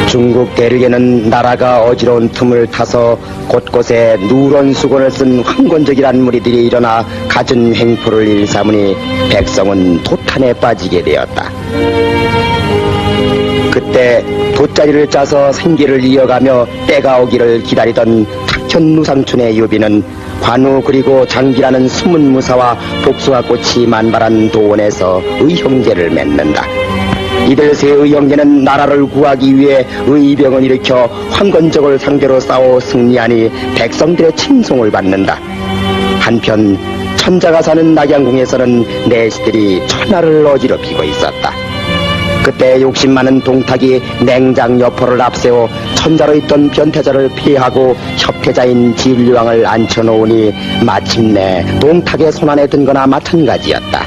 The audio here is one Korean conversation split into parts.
중국 대륙에는 나라가 어지러운 틈을 타서 곳곳에 누런 수건을 쓴 황건적이란 무리들이 일어나 갖은 횡포를 일삼으니 백성은 도탄에 빠지게 되었다. 그때 돗자리를 짜서 생계를 이어가며 때가 오기를 기다리던 탁현누상춘의 유비는 관우 그리고 장비라는 숨은 무사와 복숭아 꽃이 만발한 도원에서 의형제를 맺는다. 이들 세 의형제는 나라를 구하기 위해 의병을 일으켜 황건적을 상대로 싸워 승리하니 백성들의 칭송을 받는다. 한편 천자가 사는 낙양궁에서는 내시들이 천하를 어지럽히고 있었다. 그때 욕심 많은 동탁이 냉장 여포를 앞세워 천자로 있던 변태자를 피하고 협태자인 진류왕을 앉혀놓으니 마침내 동탁의 손안에 든 거나 마찬가지였다.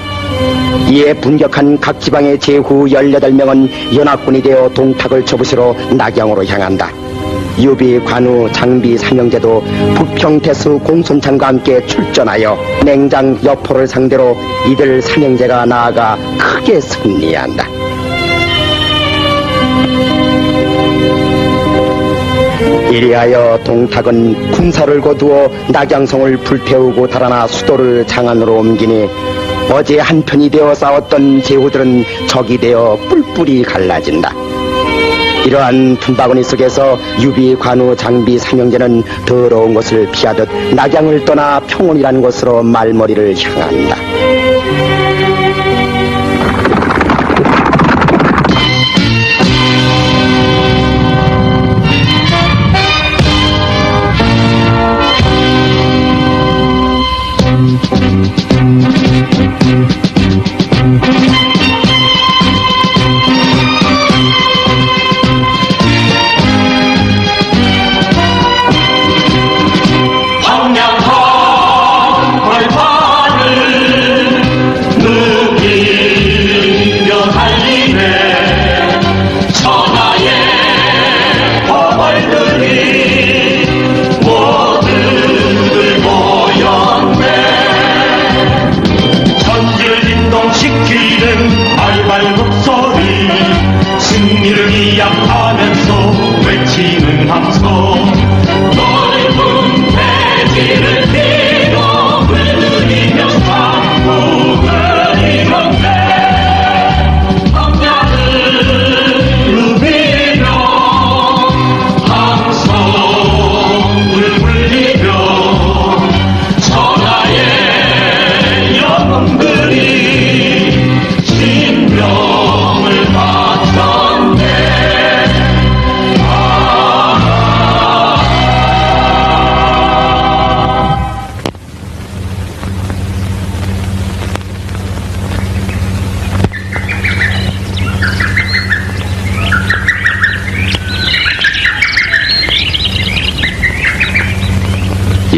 이에 분격한 각 지방의 제후 18명은 연합군이 되어 동탁을 쳐부시러 낙양으로 향한다. 유비, 관우, 장비, 삼형제도 부평태수 공손창과 함께 출전하여 냉장 여포를 상대로 이들 삼형제가 나아가 크게 승리한다. 이리하여 동탁은 군사를 거두어 낙양성을 불태우고 달아나 수도를 장안으로 옮기니 어제 한편이 되어 싸웠던 제후들은 적이 되어 뿔뿔이 갈라진다. 이러한 틈바구니 속에서 유비, 관우, 장비, 삼형제는 더러운 것을 피하듯 낙양을 떠나 평온이라는 곳으로 말머리를 향한다.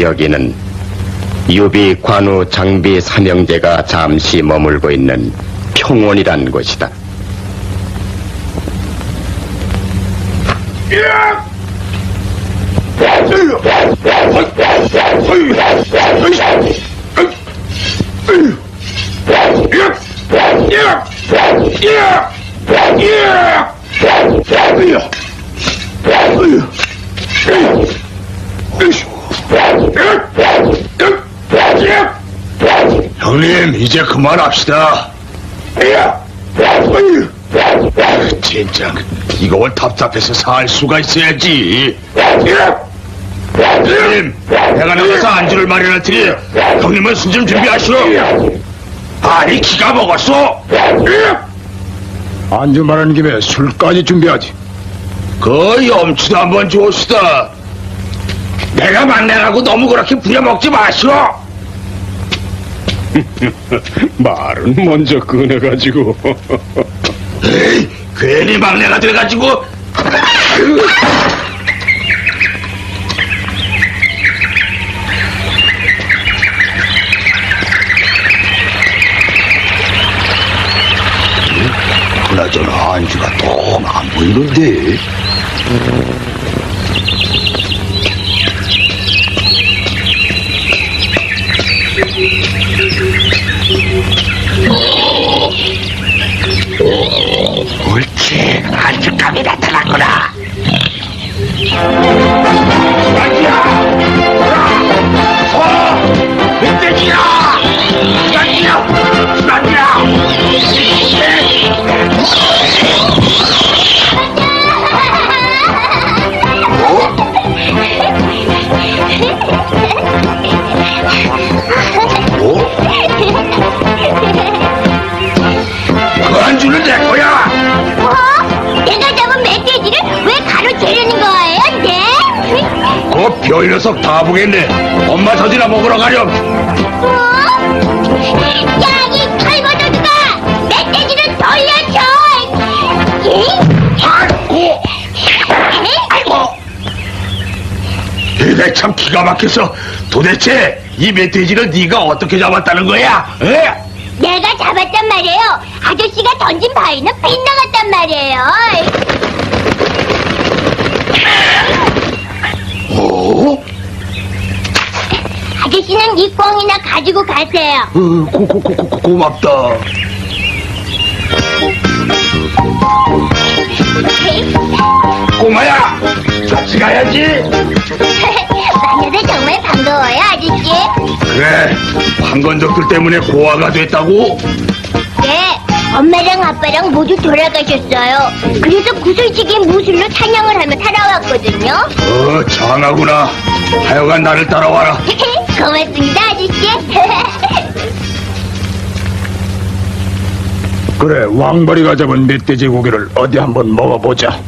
여기는 유비, 관우, 장비, 삼형제가 잠시 머물고 있는 평원이란 곳이다. 형님, 이제 그만합시다. 진짜 이걸 답답해서 살 수가 있어야지. 형님, 내가 나가서 안주를 마련할 테니 형님은 술 좀 준비하시오. 아니, 기가 먹었어. 안주 마련한 김에 술까지 준비하지. 그 염치도 한번 줍시다. 내가 막내라고 너무 그렇게 부려먹지 마시오. 말은 먼저 꺼내가지고. 에이, 괜히 막내가 돼가지고. 그나저나 안주가 통 안 보이는데. 옳지, 안주감이 나타났구나. 이 녀석 다 보겠네. 엄마 젖이나 먹으러 가렴. 야이 털버저드가 멧돼지를 돌려줘. 아이고, 아이고. 이게 참 기가 막혀서 도대체 이 멧돼지를 네가 어떻게 잡았다는 거야? 에? 내가 잡았단 말이에요. 아저씨가 던진 바위는 빗나갔단 말이에요. 어? 아저씨는 이 꽁이나 가지고 가세요. 고맙다. 꼬마야, 같이 가야지. 만나서 정말 반가워요, 아저씨. 그래, 황건적들 때문에 고아가 됐다고? 네, 엄마랑 아빠랑 모두 돌아가셨어요. 그래서 구슬치기 무술로 사냥을 하며 살아왔거든요. 장하구나. 하여간 나를 따라와라. 고맙습니다, 아저씨. 그래, 왕벌이가 잡은 멧돼지 고기를 어디 한번 먹어보자.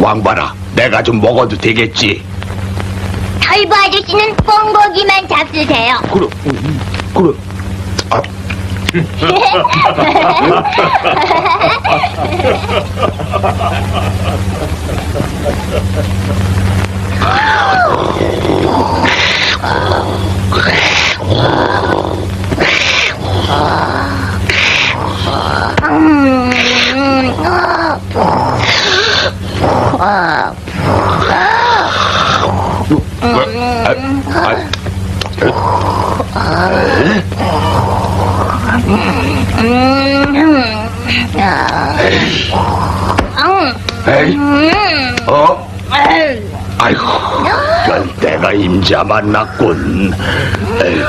왕발아, 내가 좀 먹어도 되겠지? 털보 아저씨는 꽁고기만 잡수세요. 그래. 아, 에이, 아이고, 이건 내가 임자 만났군. 에이,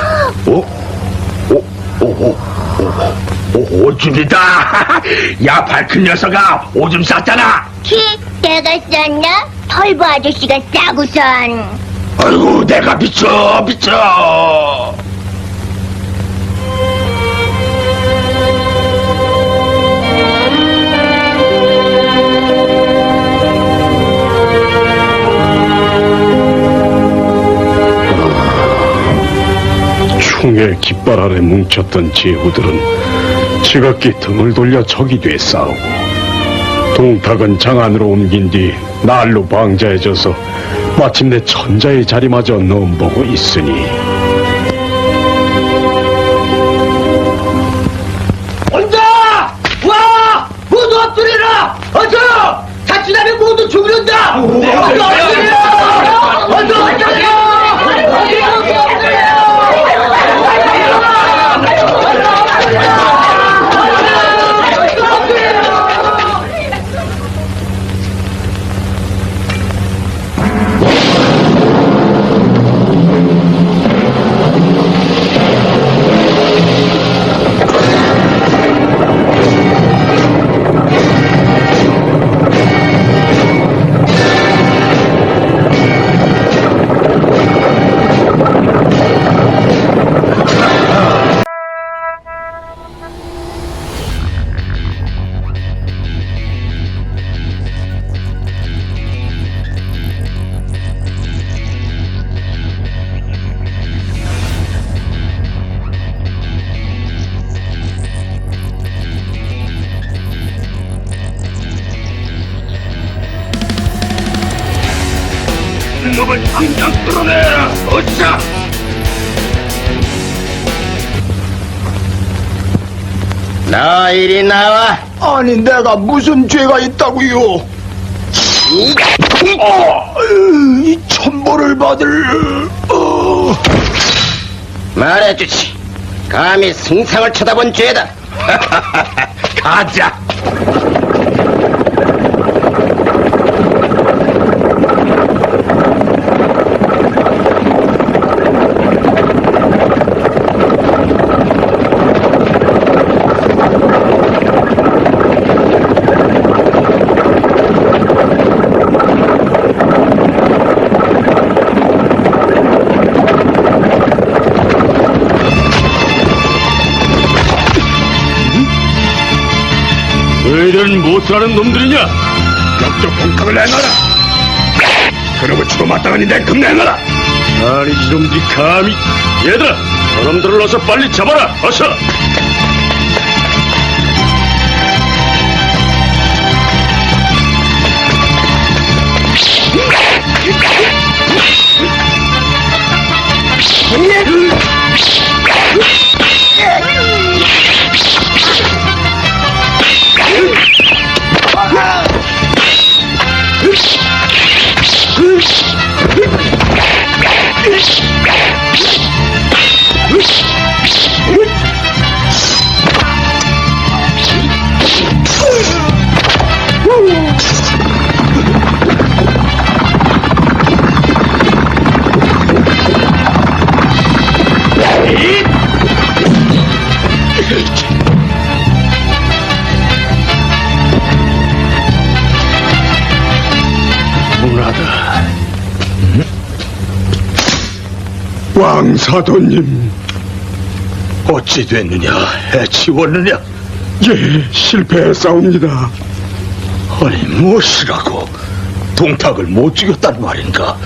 오줌이다. 야, 발큰 녀석아, 오줌 쌌잖아. 내가 쌌나? 털보 아저씨가 싸고선. 아이고, 내가 미쳐. 충의 깃발 아래 뭉쳤던 제후들은 지각기 등을 돌려 적이 돼 싸우고, 동탁은 장안으로 옮긴 뒤 날로 방자해져서 마침내 천자의 자리마저 넘보고 있으니, 온다! 와! 모두 엎드려라! 어서! 자칫하면 모두 죽는다! 어서 엎드려! 어서 엎드려! 놈을 당장 뚫어내라. 어짜! 나 이리 나와. 아니, 내가 무슨 죄가 있다고요? 이 천벌을 받을. 말해주지. 감히 승상을 쳐다본 죄다. 가자. 너희들은 무엇을 하는 놈들이냐? 역적 공탁을 내놔라. 그놈을 치고 마땅하니 내 금내놔라. 아니 이놈들이 감히. 얘들아, 저놈들을 어서 빨리 잡아라. 어서. 문하다. 왕사도님, 어찌 됐느냐? 해치웠느냐? 예, 실패했사옵니다. 아니, 무엇이라고? 동탁을 못 죽였단 말인가?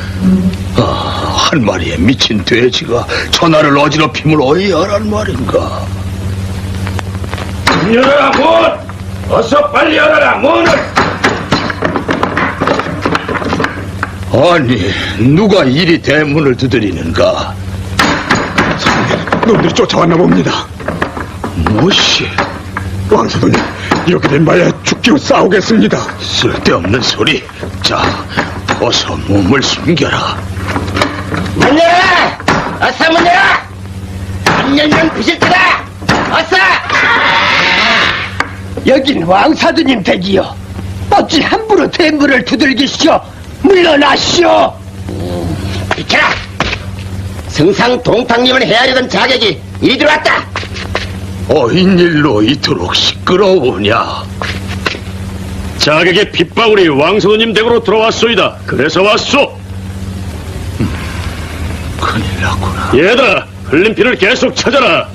아, 한 마리의 미친 돼지가 전하를 어지럽힘을 어이하란 말인가? 열어라, 문! 어서 빨리 열어라, 문을! 아니, 누가 이리 대문을 두드리는가? 놈들이 쫓아왔나 봅니다. 무엇이? 왕사도님, 이렇게 된 바에 죽기로 싸우겠습니다. 쓸데없는 소리. 자, 어서 몸을 숨겨라. 문 열어라! 어서 문 열어! 안 열면 부실 거다! 어서! 여긴 왕사두님 댁이요. 어찌 함부로 대문을 두들기시오? 물러나시오! 비켜라! 승상 동탁님을 헤아리던 자객이 이리 들어왔다! 어인일로 이토록 시끄러우냐? 자객의 빗방울이 왕사도님 댁으로 들어왔소이다. 그래서 왔소. 큰일 났구나. 얘들아, 흘린 피를 계속 찾아라.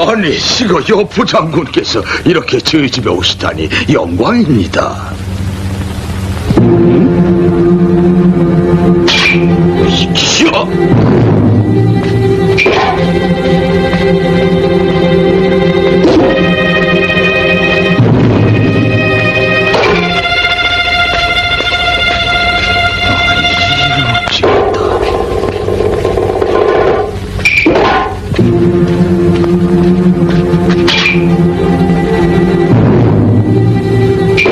아니, 시거 여부 장군께서 이렇게 저희 집에 오시다니 영광입니다. 이키요!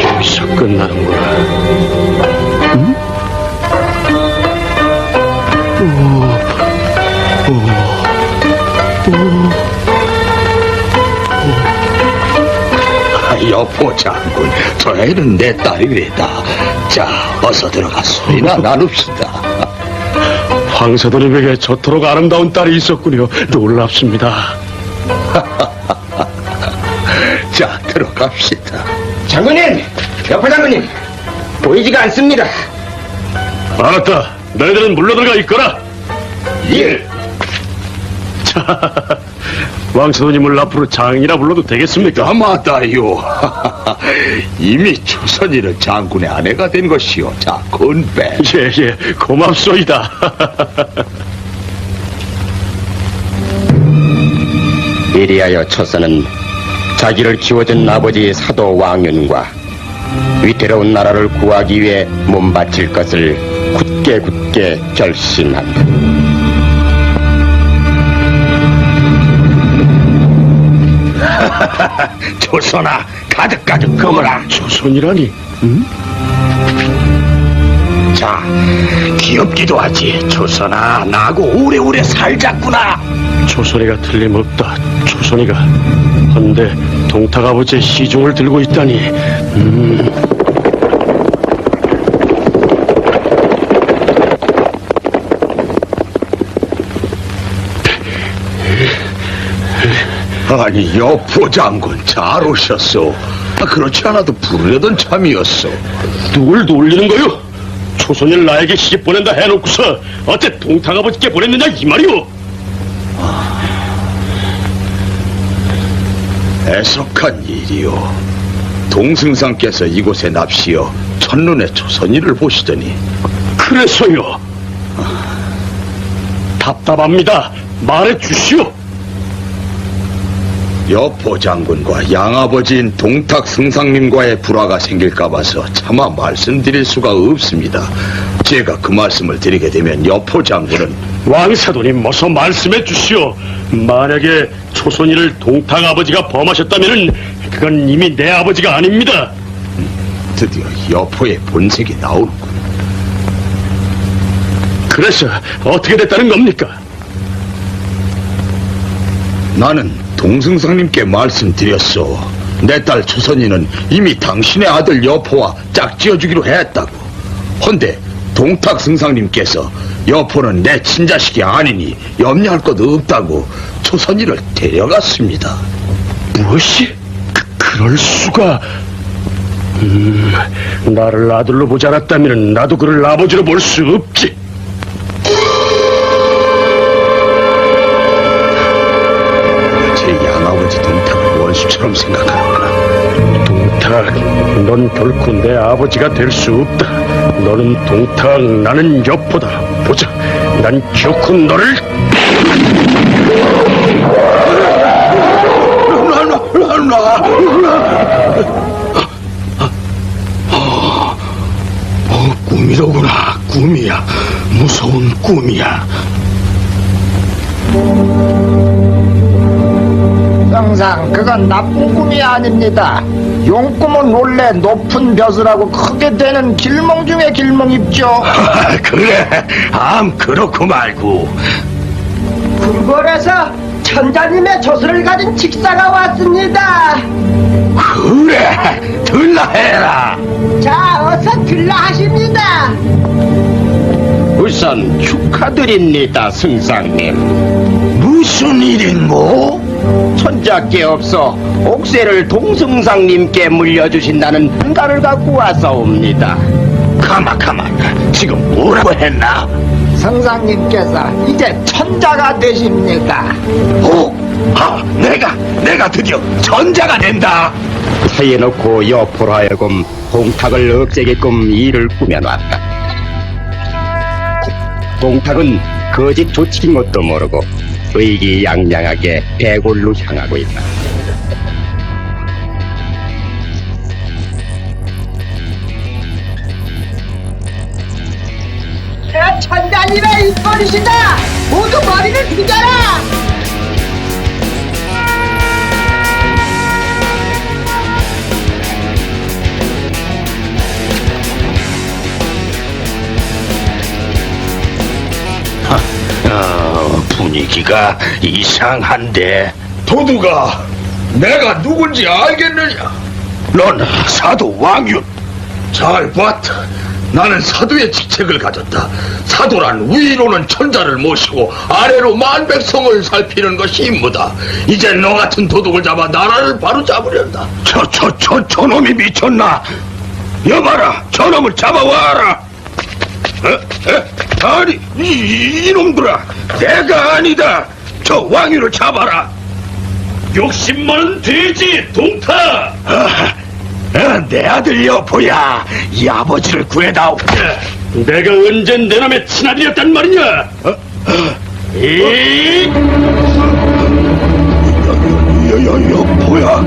여기서 끝나는구나. 여보 장군, 저 애는 내 딸이래다. 자, 어서 들어가 소리나 나눕시다. 황사도님에게 저토록 아름다운 딸이 있었군요. 놀랍습니다. 자, 들어갑시다. 장군님! 여포 장군님! 보이지가 않습니다. 알았다. 너희들은 물러들어가 있거라. 예. 자, 왕사도님을 앞으로 장이라 불러도 되겠습니까? 아마다요. 이미 조선이는 장군의 아내가 된 것이요. 자, 건배. 예, 예, 고맙소이다. 이리하여 초선은 자기를 키워준 아버지 사도 왕윤과 위태로운 나라를 구하기 위해 몸바칠 것을 굳게 결심한다. 조선아, 가득 거머라. 조선이라니? 자, 귀엽기도 하지. 조선아, 나하고 오래오래 살자꾸나. 조선이가 틀림없다. 조선이가. 헌데 동탁 아버지의 시중을 들고 있다니. 아니, 여포 장군 잘 오셨소. 그렇지 않아도 부르려던 참이었소. 누굴 놀리는 거요? 조선일 나에게 시집 보낸다 해놓고서 어째 동탁 아버지께 보냈느냐 이 말이오? 애석한 일이요. 동승상께서 이곳에 납시어 첫눈에 조선일을 보시더니 그래서요. 답답합니다. 말해 주시오. 여포 장군과 양아버지인 동탁 승상님과의 불화가 생길까 봐서 차마 말씀드릴 수가 없습니다. 제가 그 말씀을 드리게 되면 여포 장군은 왕사돈님 어서 말씀해 주시오. 만약에 초선이를 동탁 아버지가 범하셨다면은 그건 이미 내 아버지가 아닙니다. 드디어 여포의 본색이 나오는군. 그래서 어떻게 됐다는 겁니까? 나는 동승상님께 말씀드렸소. 내 딸 초선이는 이미 당신의 아들 여포와 짝지어주기로 했다고. 헌데 동탁 승상님께서 여포는 내 친자식이 아니니 염려할 것 없다고 초선이를 데려갔습니다. 무엇이? 그럴 수가. 나를 아들로 보지 않았다면 나도 그를 아버지로 볼 수 없지. 제 양아버지 동탁을 원수처럼 생각하는구나. 동탁, 넌 결코 내 아버지가 될 수 없다. 너는 동탁, 나는 여포다. 보자, 난 결코 너를. 꿈이로구나. 꿈이야. 무서운 꿈이야. 항상 그건 나쁜 꿈이 아닙니다. 용꿈은 원래 높은 벼슬하고 크게 되는 길몽 중에 길몽입죠. 그래. 그렇고 말고. 불궐에서 천자님의 저술을 가진 직사가 왔습니다. 그래. 들라 해라. 자, 어서 들라 하십니다. 우선 축하드립니다, 승상님. 무슨 일인고? 손잡게 없어 옥새를 동승상님께 물려주신다는 평가를 갖고 와서옵니다. 가만. 지금 뭐라고 했나? 성상님께서 이제 천자가 되십니다. 내가 드디어 전자가 된다. 사이해놓고 여포로 하여금 동탁을 없애게끔 일을 꾸며놨다. 동탁은 거짓 조치인 것도 모르고 의기양양하게 대골로 향하고 있다. 천자님의 입버릇이다. 모두 머리를 죽여라. 분위기가 이상한데. 도두가 내가 누군지 알겠느냐? 넌 사도 왕윤. 잘 봤다. 나는 사도의 직책을 가졌다. 사도란 위로는 천자를 모시고 아래로 만백성을 살피는 것이 임무다. 이제 너 같은 도둑을 잡아 나라를 바로 잡으련다. 저놈이 미쳤나? 여봐라, 저놈을 잡아와라. 아니, 이놈들아, 내가 아니다. 저 왕유를 잡아라. 욕심 많은 돼지 동탁. 내 아들 여포야, 이 아버지를 구해다오. 내가 언젠 내 놈의 친아들이었단 말이냐? 여포야,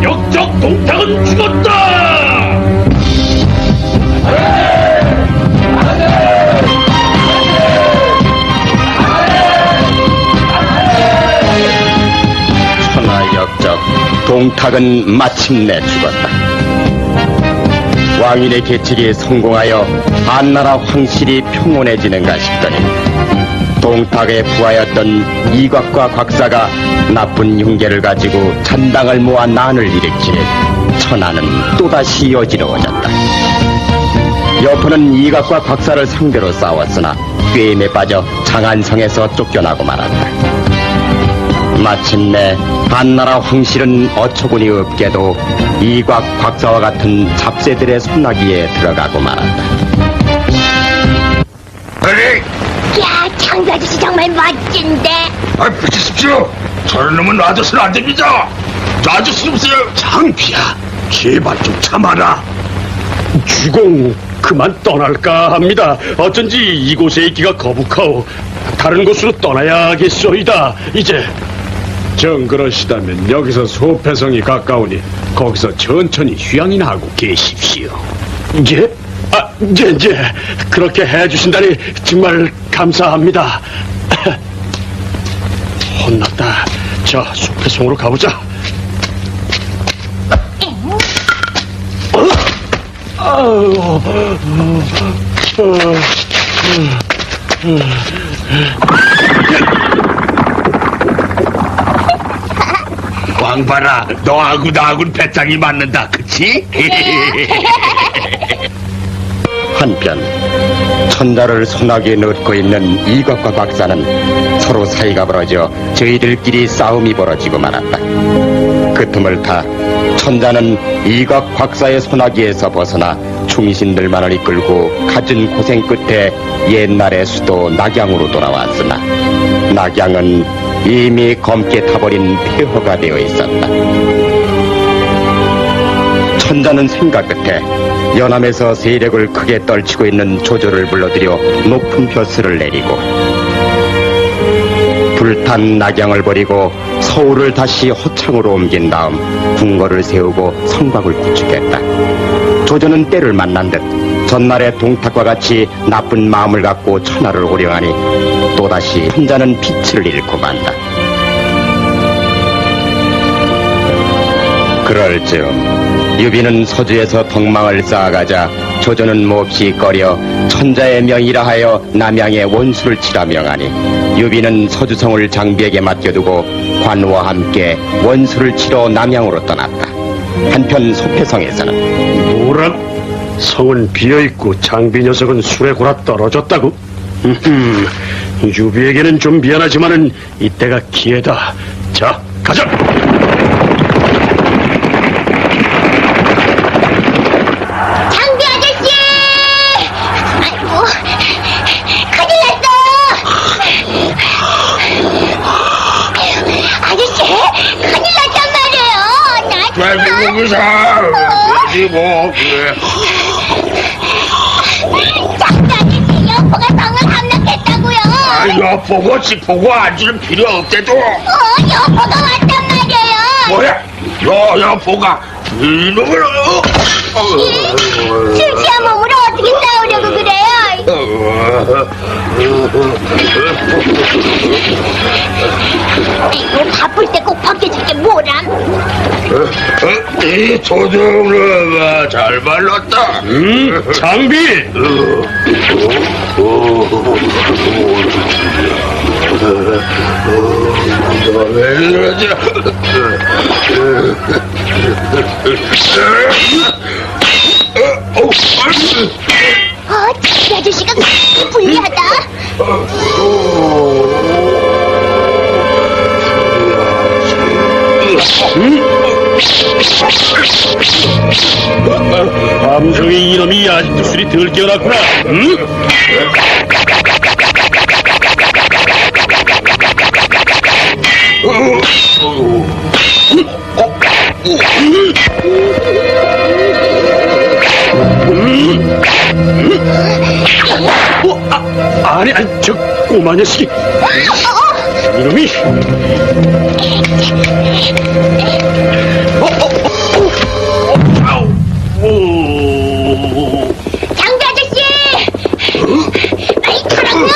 역적 동탁은 죽었다. 천하역적 동탁은 마침내 죽었다. 왕인의 계책이 성공하여 한나라 황실이 평온해지는가 싶더니 동탁의 부하였던 이곽과 곽사가 나쁜 흉계를 가지고 잔당을 모아 난을 일으키니 천하는 또다시 어지러워졌다. 여포는 이각과 곽사를 상대로 싸웠으나 꾀임에 빠져 장안성에서 쫓겨나고 말았다. 마침내 한나라 황실은 어처구니 없게도 이곽, 곽사와 같은 잡새들의 손나기에 들어가고 말았다. 빨리! 야, 장비 아저씨 정말 멋진데. 붙이십시오! 저런 놈은 놔둬서는 안 됩니다! 놔줄 수 없어요! 장비야, 제발 좀 참아라! 주공, 그만 떠날까 합니다. 어쩐지 이곳에 있기가 거북하오. 다른 곳으로 떠나야겠소이다. 이제 정 그러시다면 여기서 소패성이 가까우니 거기서 천천히 휴양이나 하고 계십시오. 예? 예. 그렇게 해주신다니 정말 감사합니다. 혼났다. 자, 숲에송으로 가보자. 왕봐라, 너하고 나하고는 배짱이 맞는다, 그치? 한편 천자를 소나기에 넣고 있는 이곽과 곽사는 서로 사이가 벌어져 저희들끼리 싸움이 벌어지고 말았다. 그 틈을 타 천자는 이곽 곽사의 소나기에서 벗어나 충신들만을 이끌고 갖은 고생 끝에 옛날의 수도 낙양으로 돌아왔으나 낙양은 이미 검게 타버린 폐허가 되어 있었다. 천자는 생각 끝에 연암에서 세력을 크게 떨치고 있는 조조를 불러들여 높은 벼슬을 내리고 불탄 낙양을 버리고 서울을 다시 호창으로 옮긴 다음 궁궐을 세우고 성곽을 구축했다. 조조는 때를 만난 듯 전날의 동탁과 같이 나쁜 마음을 갖고 천하를 호령하니 또다시 천자는 빛을 잃고 만다. 그럴 즈음 유비는 서주에서 덕망을 쌓아가자 조조는 몹시 꺼려 천자의 명이라 하여 남양에 원수를 치라 명하니 유비는 서주성을 장비에게 맡겨두고 관우와 함께 원수를 치러 남양으로 떠났다. 한편 소패성에서는 뭐라? 성은 비어있고 장비 녀석은 술에 골아 떨어졌다고? 유비에게는 좀 미안하지만은 이때가 기회다. 자, 가자! 장비 아저씨! 아이고, 큰일 났어! 아저씨, 큰일 났단 말이에요! 나 대비공사! 뭐, 그래. 장비 아저씨, 여포가 성을 함락했다고요! 여보고 지보고 앉을 필요 없대도. 여포가 왔단 말이에요! 뭐야? 여보가 이놈을 술 취한 몸으로 어떻게 싸우려고 그래요? 아이고, 바쁠 때 꼭 벗겨줄 게 뭐람? 이 조정르가 잘 말랐다. 장비! 왜 이러지? 장비 아저씨가 그렇게 불리하다? 함성이 이놈이 아직도 술이 덜 깨어났구나. 응? 아니, 저 꼬마 녀석이. 이놈이. 장비 아저씨! 빨리 타라고요!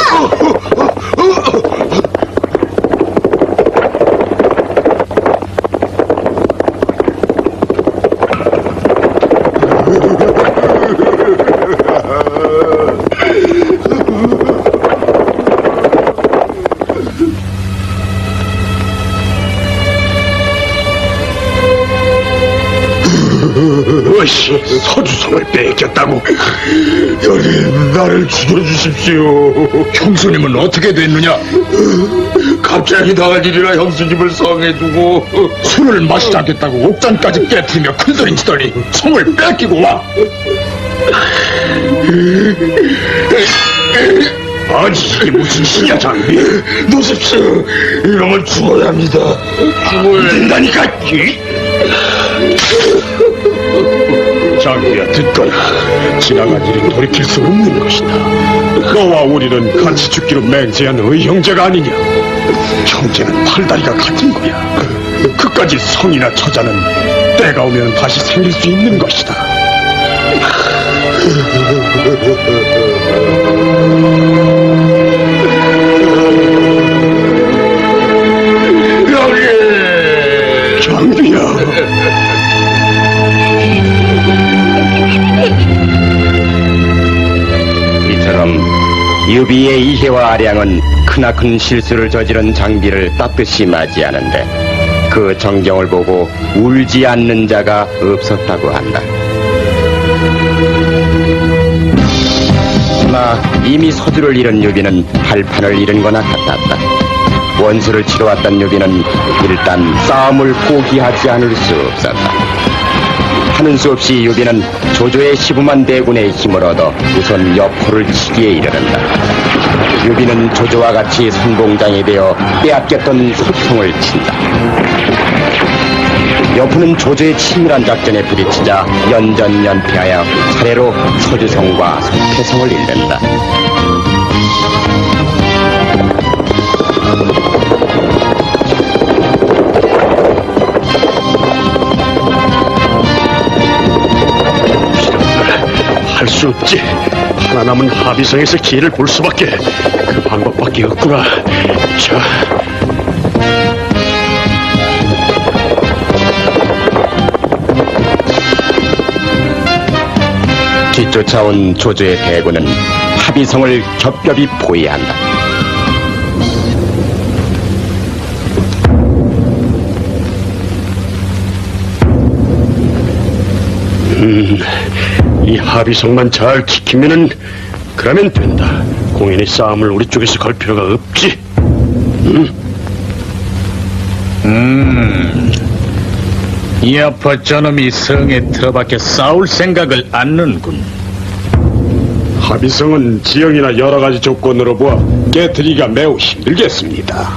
무엇이 서주성을 빼앗겼다고? 형님, 나를 죽여주십시오. 형수님은 어떻게 됐느냐? 갑자기 나갈 일이라 형수님을 성에 두고 술을 마시지 않겠다고 옥장까지 깨트리며 큰소리 치더니 성을 뺏기고 와. 아니 이게 무슨 신야 장비? 놓으십시오. 이러면 죽어야 합니다. 죽어야 된다니까. 장비야 듣거라. 지나간 일이 돌이킬 수 없는 것이다. 너와 우리는 같이 죽기로 맹세한 의형제가 아니냐. 형제는 팔다리가 같은 거야. 그까지 성이나 처자는 때가 오면 다시 생길 수 있는 것이다. 장비야. 이처럼 유비의 이해와 아량은 크나큰 실수를 저지른 장비를 따뜻이 맞이하는데 그 정경을 보고 울지 않는 자가 없었다고 한다. 그러나 이미 서주를 잃은 유비는 발판을 잃은 거나 같았다. 원수를 치러왔던 유비는 일단 싸움을 포기하지 않을 수 없었다. 하는 수 없이 유비는 조조의 시부만 대군의 힘을 얻어 우선 여포를 치기에 이르는다. 유비는 조조와 같이 선봉장이 되어 빼앗겼던 소통을 친다. 여포는 조조의 치밀한 작전에 부딪히자 연전연패하여 차례로 서주성과 소패성을 잃는다. 할 수 없지. 하나 남은 하비성에서 기회를 볼 수밖에. 그 방법밖에 없구나. 자. 뒤쫓아온 조조의 대군은 하비성을 겹겹이 포위한다. 이 하비성만 잘 지키면은 그러면 된다. 공연히 싸움을 우리 쪽에서 걸 필요가 없지. 여포 저놈이 성에 들어박혀 싸울 생각을 않는군. 하비성은 지형이나 여러 가지 조건으로 보아 깨트리기가 매우 힘들겠습니다.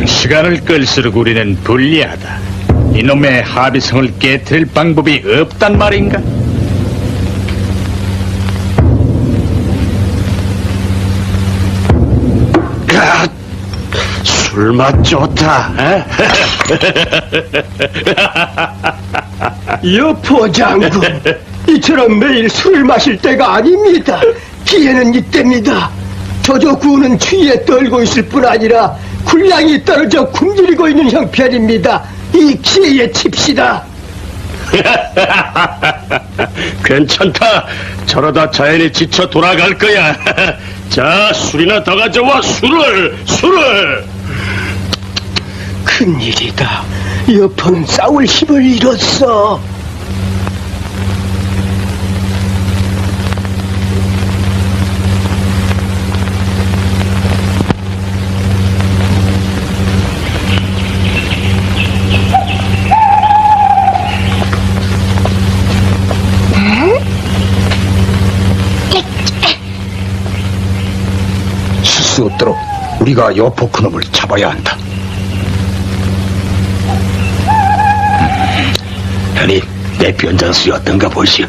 시간을 끌수록 우리는 불리하다. 이놈의 하비성을 깨트릴 방법이 없단 말인가? 술맛 좋다. 여포 장군, 이처럼 매일 술을 마실 때가 아닙니다. 기회는 이때입니다. 조조 구는 추위에 떨고 있을 뿐 아니라 군량이 떨어져 굶주리고 있는 형편입니다. 이 기회에 칩시다. 괜찮다. 저러다 자연에 지쳐 돌아갈 거야. 자, 술이나 더 가져와. 술을. 큰일이다. 여포는 싸울 힘을 잃었어. 실수 없도록 우리가 여포 그놈을 잡아야 한다. 아니, 내 변장수이 어떤가 보시오.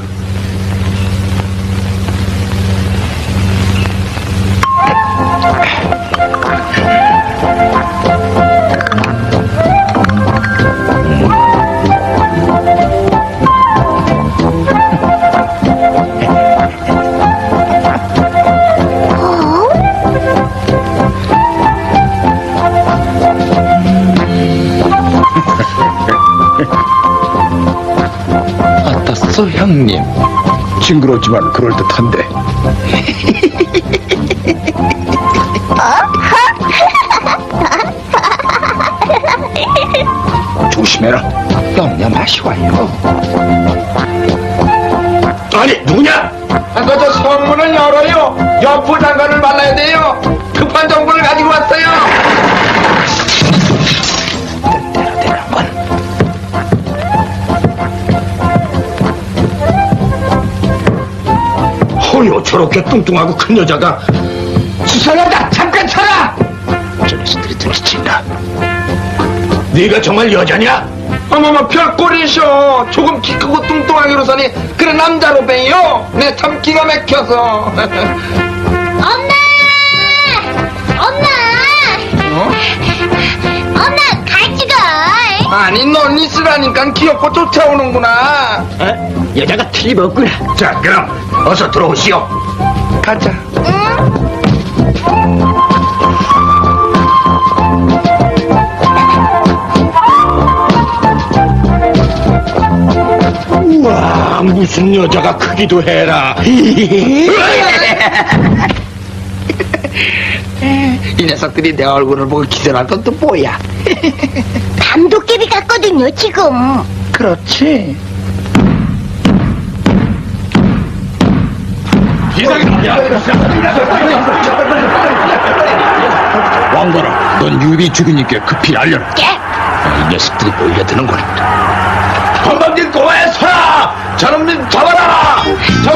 아따, 형님. 징그럽지만 그럴듯한데. 조심해라. 염려마시고요. 아니, 누구냐? 저 성문을 열어요. 여포 장관을 만나야 돼요. 급한 정보를 가지고 왔어요. 허여, 저렇게 뚱뚱하고 큰 여자가. 수상하다. 잠깐 쳐라. 저 녀석들이 들키친다. 네가 정말 여자냐? 어머머 별꼴이셔. 조금 키 크고 뚱뚱하기로서니 그래 남자로 봬요. 내 참 기가 막혀서. 엄마! 엄마! 엄마, 같이 가! 아니 넌 있으라니까 귀엽고 쫓아오는구나. 여자가 틀림없구나. 자, 그럼 어서 들어오시오. 가자. 우와, 무슨 여자가 크기도 해라. 이 녀석들이 내 얼굴을 보고 기절할 건 또 뭐야? 밤도깨비 같거든요, 지금. 그렇지. 왕관아, 넌 유비 주기님께 급히 알려라. 이 녀석들이 몰려드는군. 건방진 고아의 소라! 저놈 잡아라! 저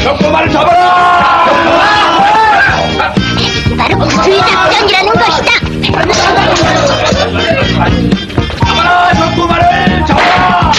저 꼬마를 잡아라! 바로 구슬 작전이라는 것이다. 잡아라! 저 꼬마를 잡아라!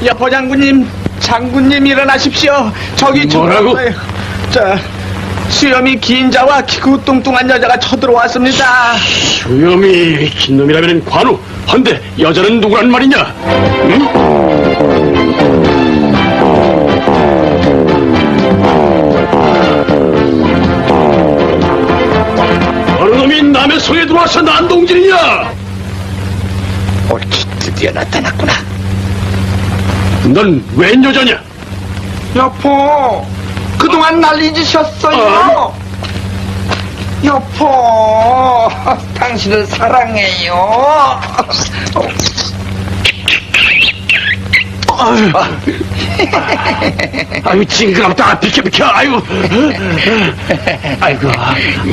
여포 장군님, 장군님 일어나십시오. 저기 뭐라고? 자, 수염이 긴 자와 키고 뚱뚱한 여자가 쳐들어왔습니다. 수염이 긴 놈이라면 관우. 헌데 여자는 누구란 말이냐? 어느 놈이 남의 성에 들어와서 난동질이냐? 옳지, 드디어 나타났구나. 넌 웬 여자냐? 여포, 그동안 날 잊으셨어요? 여포, 당신을 사랑해요. 아유, 징그럽다. 비켜. 아유. 아이고.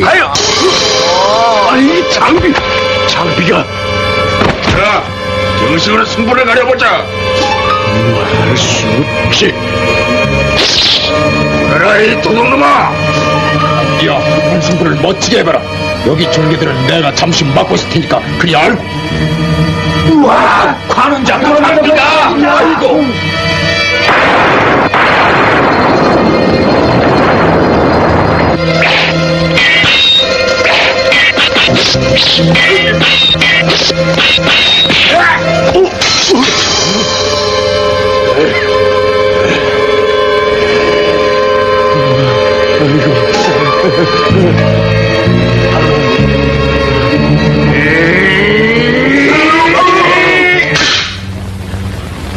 아유. 아니, 장비가. 자, 정식으로 승부를 가려보자. 할 수 없지. 그래, 이 도둑놈아. 야, 한번 승부를 멋지게 해봐라. 여기 졸개들은 내가 잠시 막고 있을 테니까 그리 알고. 우와, 관원장 장비가. 아이고.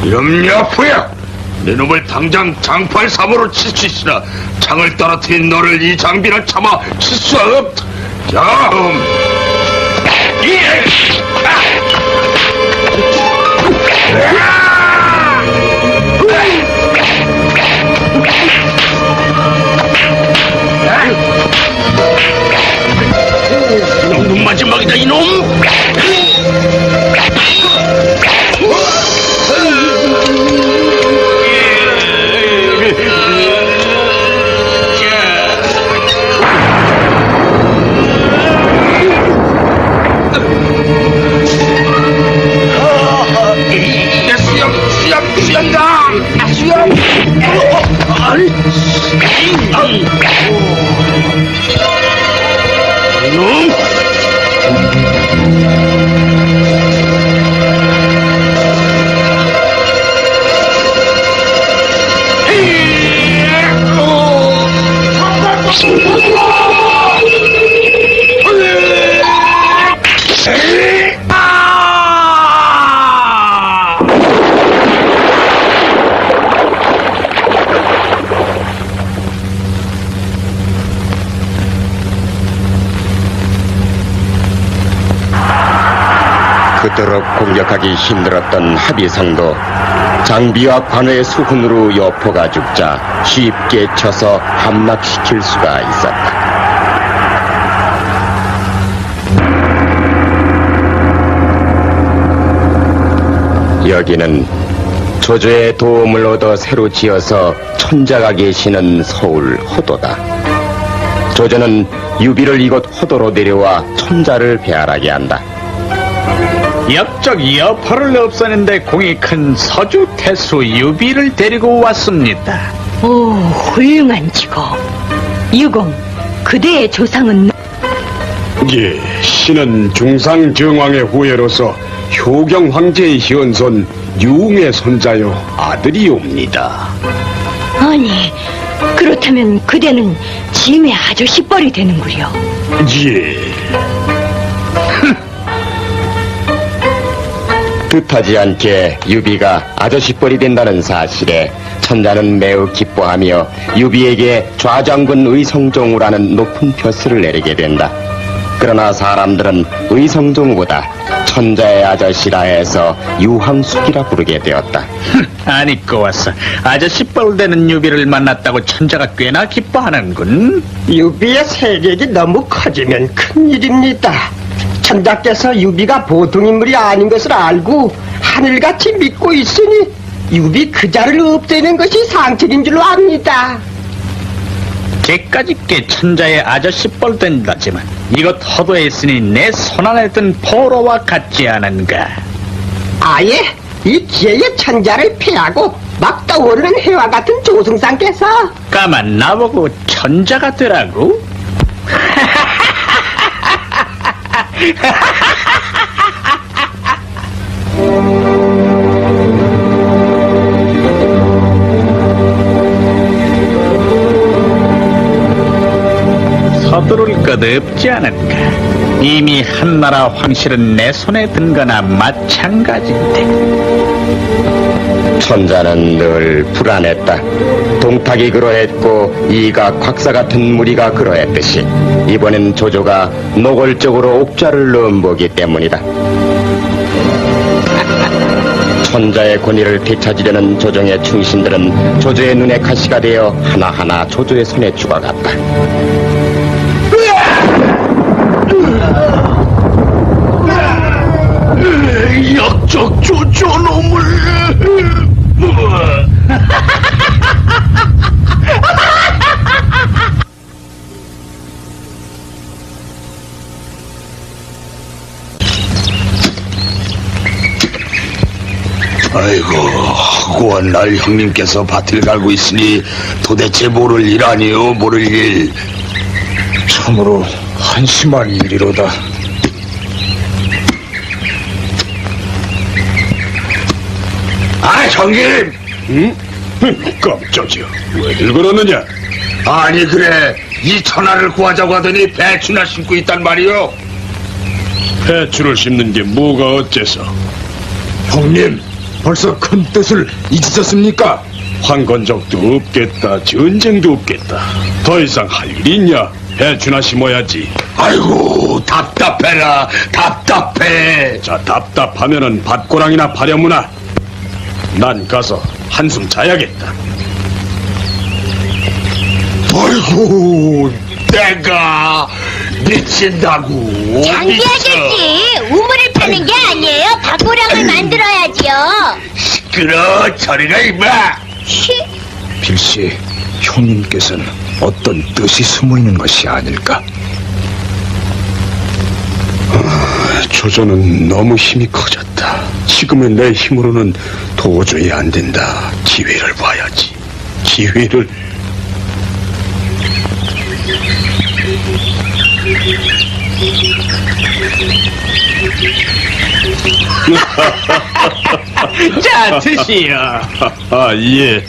염려포야, 내 놈을 당장 장팔 사모로 치시라. 창을 떨어뜨린 너를 이 장비를 참아 칠 수 없다. 자, 이놈 눈 마지막이다 이놈. 그토록 공격하기 힘들었던 합의성도 장비와 관의 수훈으로 여포가 죽자 쉽게 쳐서 함락시킬 수가 있었다. 여기는 조조의 도움을 얻어 새로 지어서 천자가 계시는 서울 호도다. 조조는 유비를 이곳 호도로 내려와 천자를 배알하게 한다. 역적 여포를 없애는데 공이 큰 서주 태수 유비를 데리고 왔습니다. 오, 훌륭한 직업. 유공, 그대의 조상은 예, 신은 중상정왕의 후예로서 효경 황제의 현손 유웅의 손자요 아들이옵니다. 아니, 그렇다면 그대는 짐의 아저씨뻘이 되는구려. 예. 뜻하지 않게 유비가 아저씨뻘이 된다는 사실에 천자는 매우 기뻐하며 유비에게 좌장군 의성종우라는 높은 벼슬을 내리게 된다. 그러나 사람들은 의성종우보다 천자의 아저씨라 해서 유황숙이라 부르게 되었다. 아니 꼬았어. 아저씨 뻘 되는 유비를 만났다고 천자가 꽤나 기뻐하는군. 유비의 세력이 너무 커지면 큰일입니다. 천자께서 유비가 보통 인물이 아닌 것을 알고 하늘같이 믿고 있으니 유비 그 자를 없애는 것이 상책인 줄로 압니다. 개까짓게 천자의 아저씨 뻘 된다지만 이것 허도에 있으니 내 손안에 든 포로와 같지 않은가. 아예 이 기회에 천자를 피하고 막 떠오르는 해와 같은 조승상께서 까만 나보고 천자가 되라고? 서두를 것 없지 않은가. 이미 한나라 황실은 내 손에 든 거나 마찬가지인데. 천자는 늘 불안했다. 동탁이 그러했고 이가 곽사 같은 무리가 그러했듯이 이번엔 조조가 노골적으로 옥좌를 넘보기 때문이다. 천자의 권위를 되찾으려는 조정의 충신들은 조조의 눈에 가시가 되어 하나하나 조조의 손에 죽어갔다. 역적 조조놈을. 아이고, 하고한 날 형님께서 밭을 갈고 있으니 도대체 모를 일 아니요, 모를 일. 참으로 한심한 일이로다. 아, 형님! 응? 깜짝이야. 왜들 그러느냐? 아니, 그래. 이 천하를 구하자고 하더니 배추나 심고 있단 말이요. 배추를 심는 게 뭐가 어째서? 형님, 벌써 큰 뜻을 잊으셨습니까? 황건적도 없겠다. 전쟁도 없겠다. 더 이상 할 일이 있냐? 배추나 심어야지. 아이고, 답답해라, 답답해. 자, 답답하면은 밭고랑이나 파려무나. 난 가서 한숨 자야겠다. 아이고, 내가 미친다고. 장비 아저씨, 우물을 파는 게 아니에요. 닭고랑을 만들어야지요. 시끄러, 저리가 임마. 빌시, 형님께서는 어떤 뜻이 숨어 있는 것이 아닐까? 조조는 너무 힘이 커졌다. 지금의 내 힘으로는 도저히 안 된다. 기회를 봐야지. 기회를. 자, 드시오. 아, 예.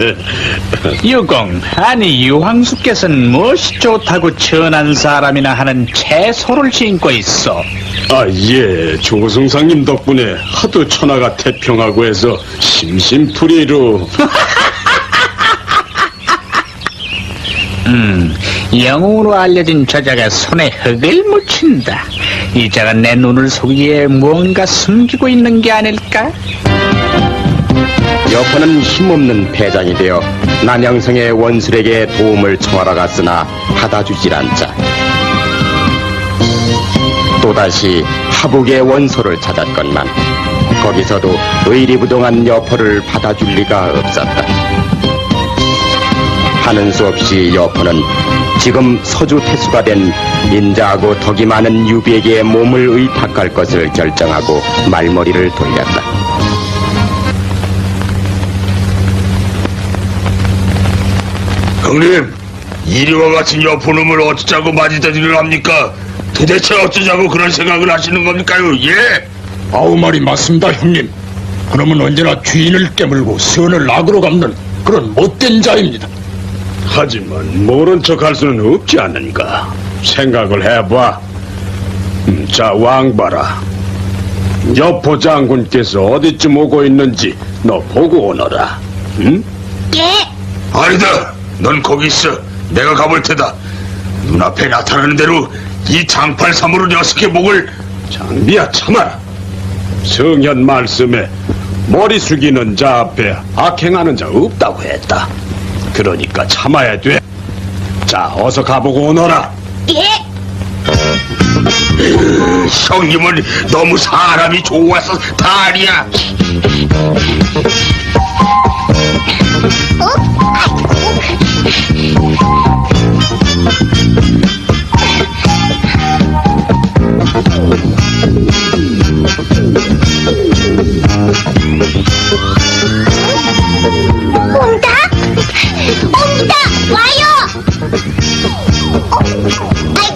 유공, 아니 유황수께서는 무엇이 좋다고 천한 사람이나 하는 채소를 심고 있어. 아, 예. 조승상님 덕분에 하도 천하가 태평하고 해서 심심풀이로. 영웅으로 알려진 저자가 손에 흙을 묻힌다. 이 자가 내 눈을 속이기에 무언가 숨기고 있는 게 아닐까? 여포는 힘없는 패장이 되어 남양성의 원술에게 도움을 청하러 갔으나 받아주질 않자 또다시 하북의 원소를 찾았건만 거기서도 의리부동한 여포를 받아줄 리가 없었다. 하는 수 없이 여포는 지금 서주 태수가 된 인자하고 덕이 많은 유비에게 몸을 의탁할 것을 결정하고 말머리를 돌렸다. 형님, 이리와 같은 여포놈을 어쩌자고 맞이더니를 합니까? 도대체 어쩌자고 그런 생각을 하시는 겁니까요? 예? 아우 말이 맞습니다, 형님. 그놈은 언제나 주인을 깨물고 선을 악으로 갚는 그런 못된 자입니다. 하지만 모른 척 할 수는 없지 않는가. 생각을 해봐. 자, 왕봐라. 여포 장군께서 어디쯤 오고 있는지 너 보고 오너라. 응? 예. 아니다. 넌 거기 있어. 내가 가볼 테다. 눈앞에 나타나는 대로 이 장팔삼으로 녀석의 목을. 장비야, 참아라. 성현 말씀에 머리 숙이는 자 앞에 악행하는 자 없다고 했다. 그러니까 참아야 돼. 자, 어서 가보고 오너라. 예. 형님은 너무 사람이 좋아서 다리야. 온다? 온다! 와요! 아이,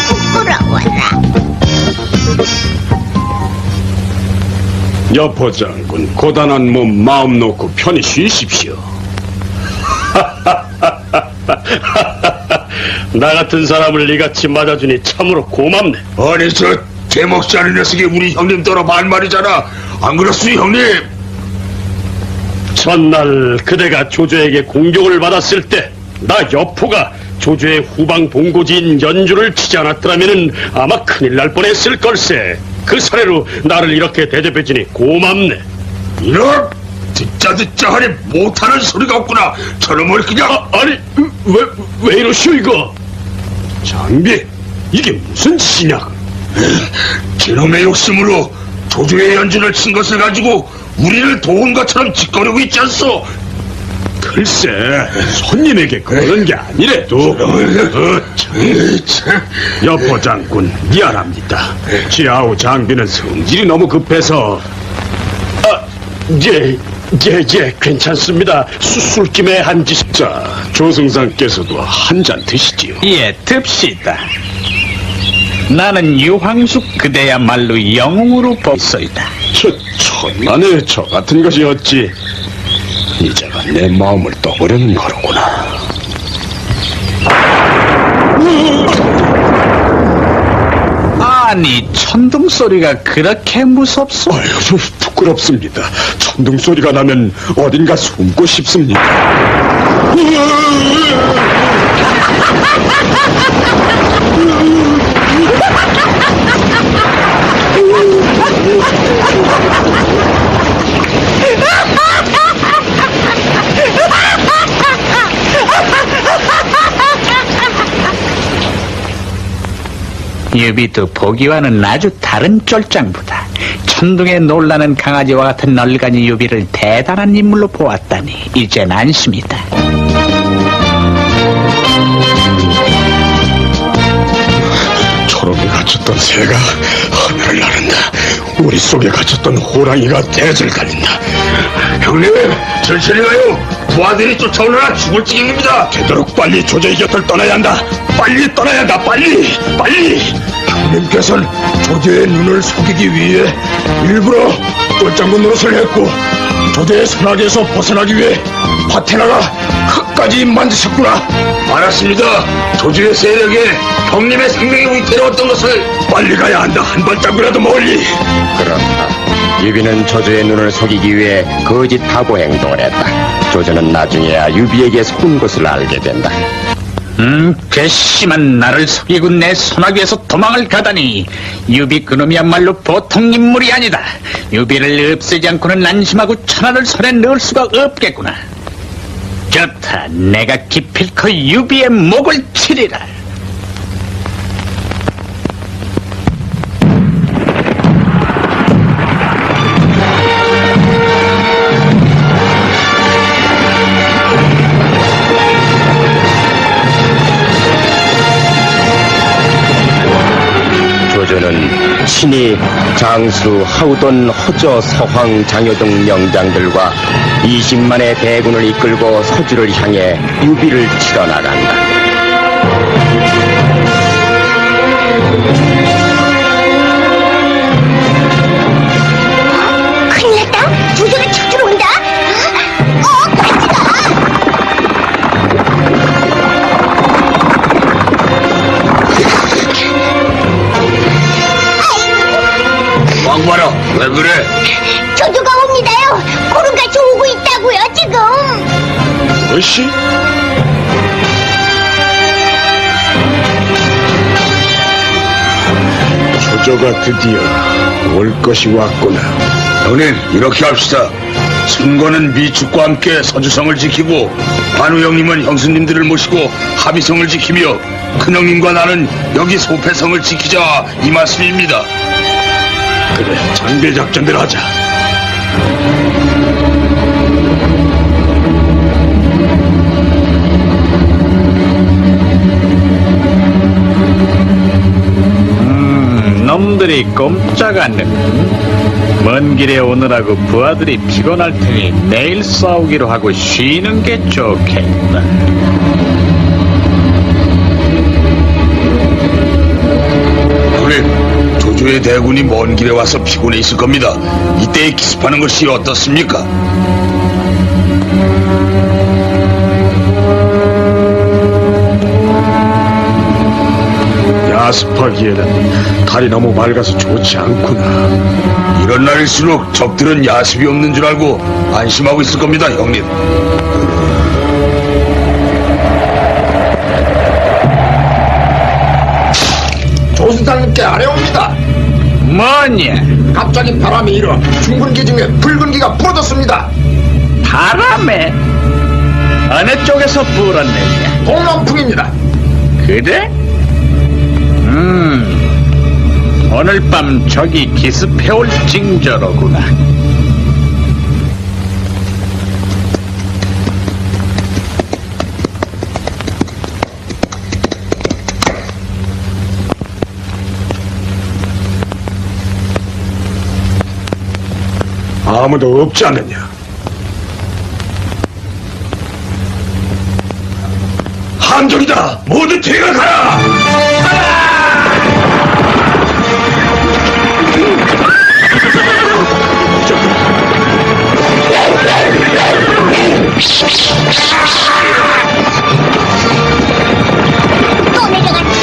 부끄러워라. 여포 장군, 고단한 몸 마음 놓고 편히 쉬십시오. 나 같은 사람을 이같이 맞아주니 참으로 고맙네. 아니 저 개먹지 않은 녀석이 우리 형님 떠나 반말이잖아. 안 그렇소 형님? 전날 그대가 조조에게 공격을 받았을 때 나 여포가 조조의 후방 본고지인 연주를 치지 않았더라면은 아마 큰일 날 뻔했을 걸세. 그 사례로 나를 이렇게 대접해주니 고맙네. 이런 듣자 하니 못하는 소리가 없구나. 저놈을 그냥. 아니 왜 이러시오 이거? 장비, 이게 무슨 짓이냐? 저놈의 욕심으로 조조의 연주를 친 것을 가지고 우리를 도운 것처럼 짓거리고 있지 않소? 글쎄, 손님에게 그러는 게 아니래도. 여포 장군, 미안합니다. 지아우 장비는 성질이 너무 급해서. 괜찮습니다. 술김에 한 짓. 자, 조승상께서도 한 잔 드시지요. 예, 듭시다. 나는 유황숙 그대야말로 영웅으로 보소이다. 천만에 저 같은 것이 어찌 이제가 내 마음을 떠보려는 거로구나. 아니, 천둥 소리가 그렇게 무섭소? 아유, 부끄럽습니다. 천둥 소리가 나면 어딘가 숨고 싶습니다. 유비도 보기와는 아주 다른 쫄장부다. 천둥에 놀라는 강아지와 같은 널간이 유비를 대단한 인물로 보았다니 이젠 안심이다. 저놈이 가지고 갇혔던 새가 하늘을 나른다. 우리 속에 갇혔던 호랑이가 대질 달린다. 형님, 천천히 가요. 부하들이 쫓아오느라 죽을 지경입니다. 되도록 빨리 조제의 곁을 떠나야 한다. 빨리 떠나야 한다. 빨리. 형님께서는 조제의 눈을 속이기 위해 일부러 똘장군 노릇을 했고 조제의 선악에서 벗어나기 위해 파테나가 흙까지 만드셨구나. 알았습니다. 조주의 세력에 형님의 생명이 위태로웠던 것을 빨리 가야 한다. 한 발짝이라도 멀리. 그렇다. 유비는 조조의 눈을 속이기 위해 거짓 바보 행동을 했다. 조조는 나중에야 유비에게 속은 것을 알게 된다. 괘씸한 나를 속이고 내 소나기에서 도망을 가다니 유비 그놈이야말로 보통 인물이 아니다. 유비를 없애지 않고는 안심하고 천하를 손에 넣을 수가 없겠구나. 좋다. 내가 기필코 유비의 목을 치리라. 조조는 친히 장수, 하우돈, 허저, 서황, 장효 등 명장들과 20만의 대군을 이끌고 서주를 향해 유비를 치러 나간다. 큰일 났다. 조조가 쳐 들어온다. 같이 가. 왕봐라. 왜 그래? 조조가 옵니다요. 구름같이 오고 있다고요, 지금. 무엇이? 조조가 드디어 올 것이 왔구나. 형님, 이렇게 합시다. 순거는 미축과 함께 서주성을 지키고 관우 형님은 형수님들을 모시고 합의성을 지키며 큰형님과 나는 여기 소패성을 지키자, 이 말씀입니다. 그래, 장대 작전대로 하자. 놈들이 꼼짝 않는. 먼 길에 오느라고 부하들이 피곤할 테니 내일 싸우기로 하고 쉬는 게 좋겠다. 형님, 조조의 대군이 먼 길에 와서 피곤해 있을 겁니다. 이때에 기습하는 것이 어떻습니까? 야습하기에는 달이 너무 맑아서 좋지 않구나. 이런 날일수록 적들은 야습이 없는 줄 알고 안심하고 있을 겁니다, 형님. 조수장님께 아뢰옵니다. 뭐냐? 갑자기 바람이 일어 중분기 중에 붉은기가 부러졌습니다. 바람에? 어느 쪽에서 불었느냐? 동남풍입니다. 그래? 오늘 밤 적이 기습해올 징조로구나. 아무도 없지 않느냐. 함정이다. 모두 퇴각하라. 또 내려갔지.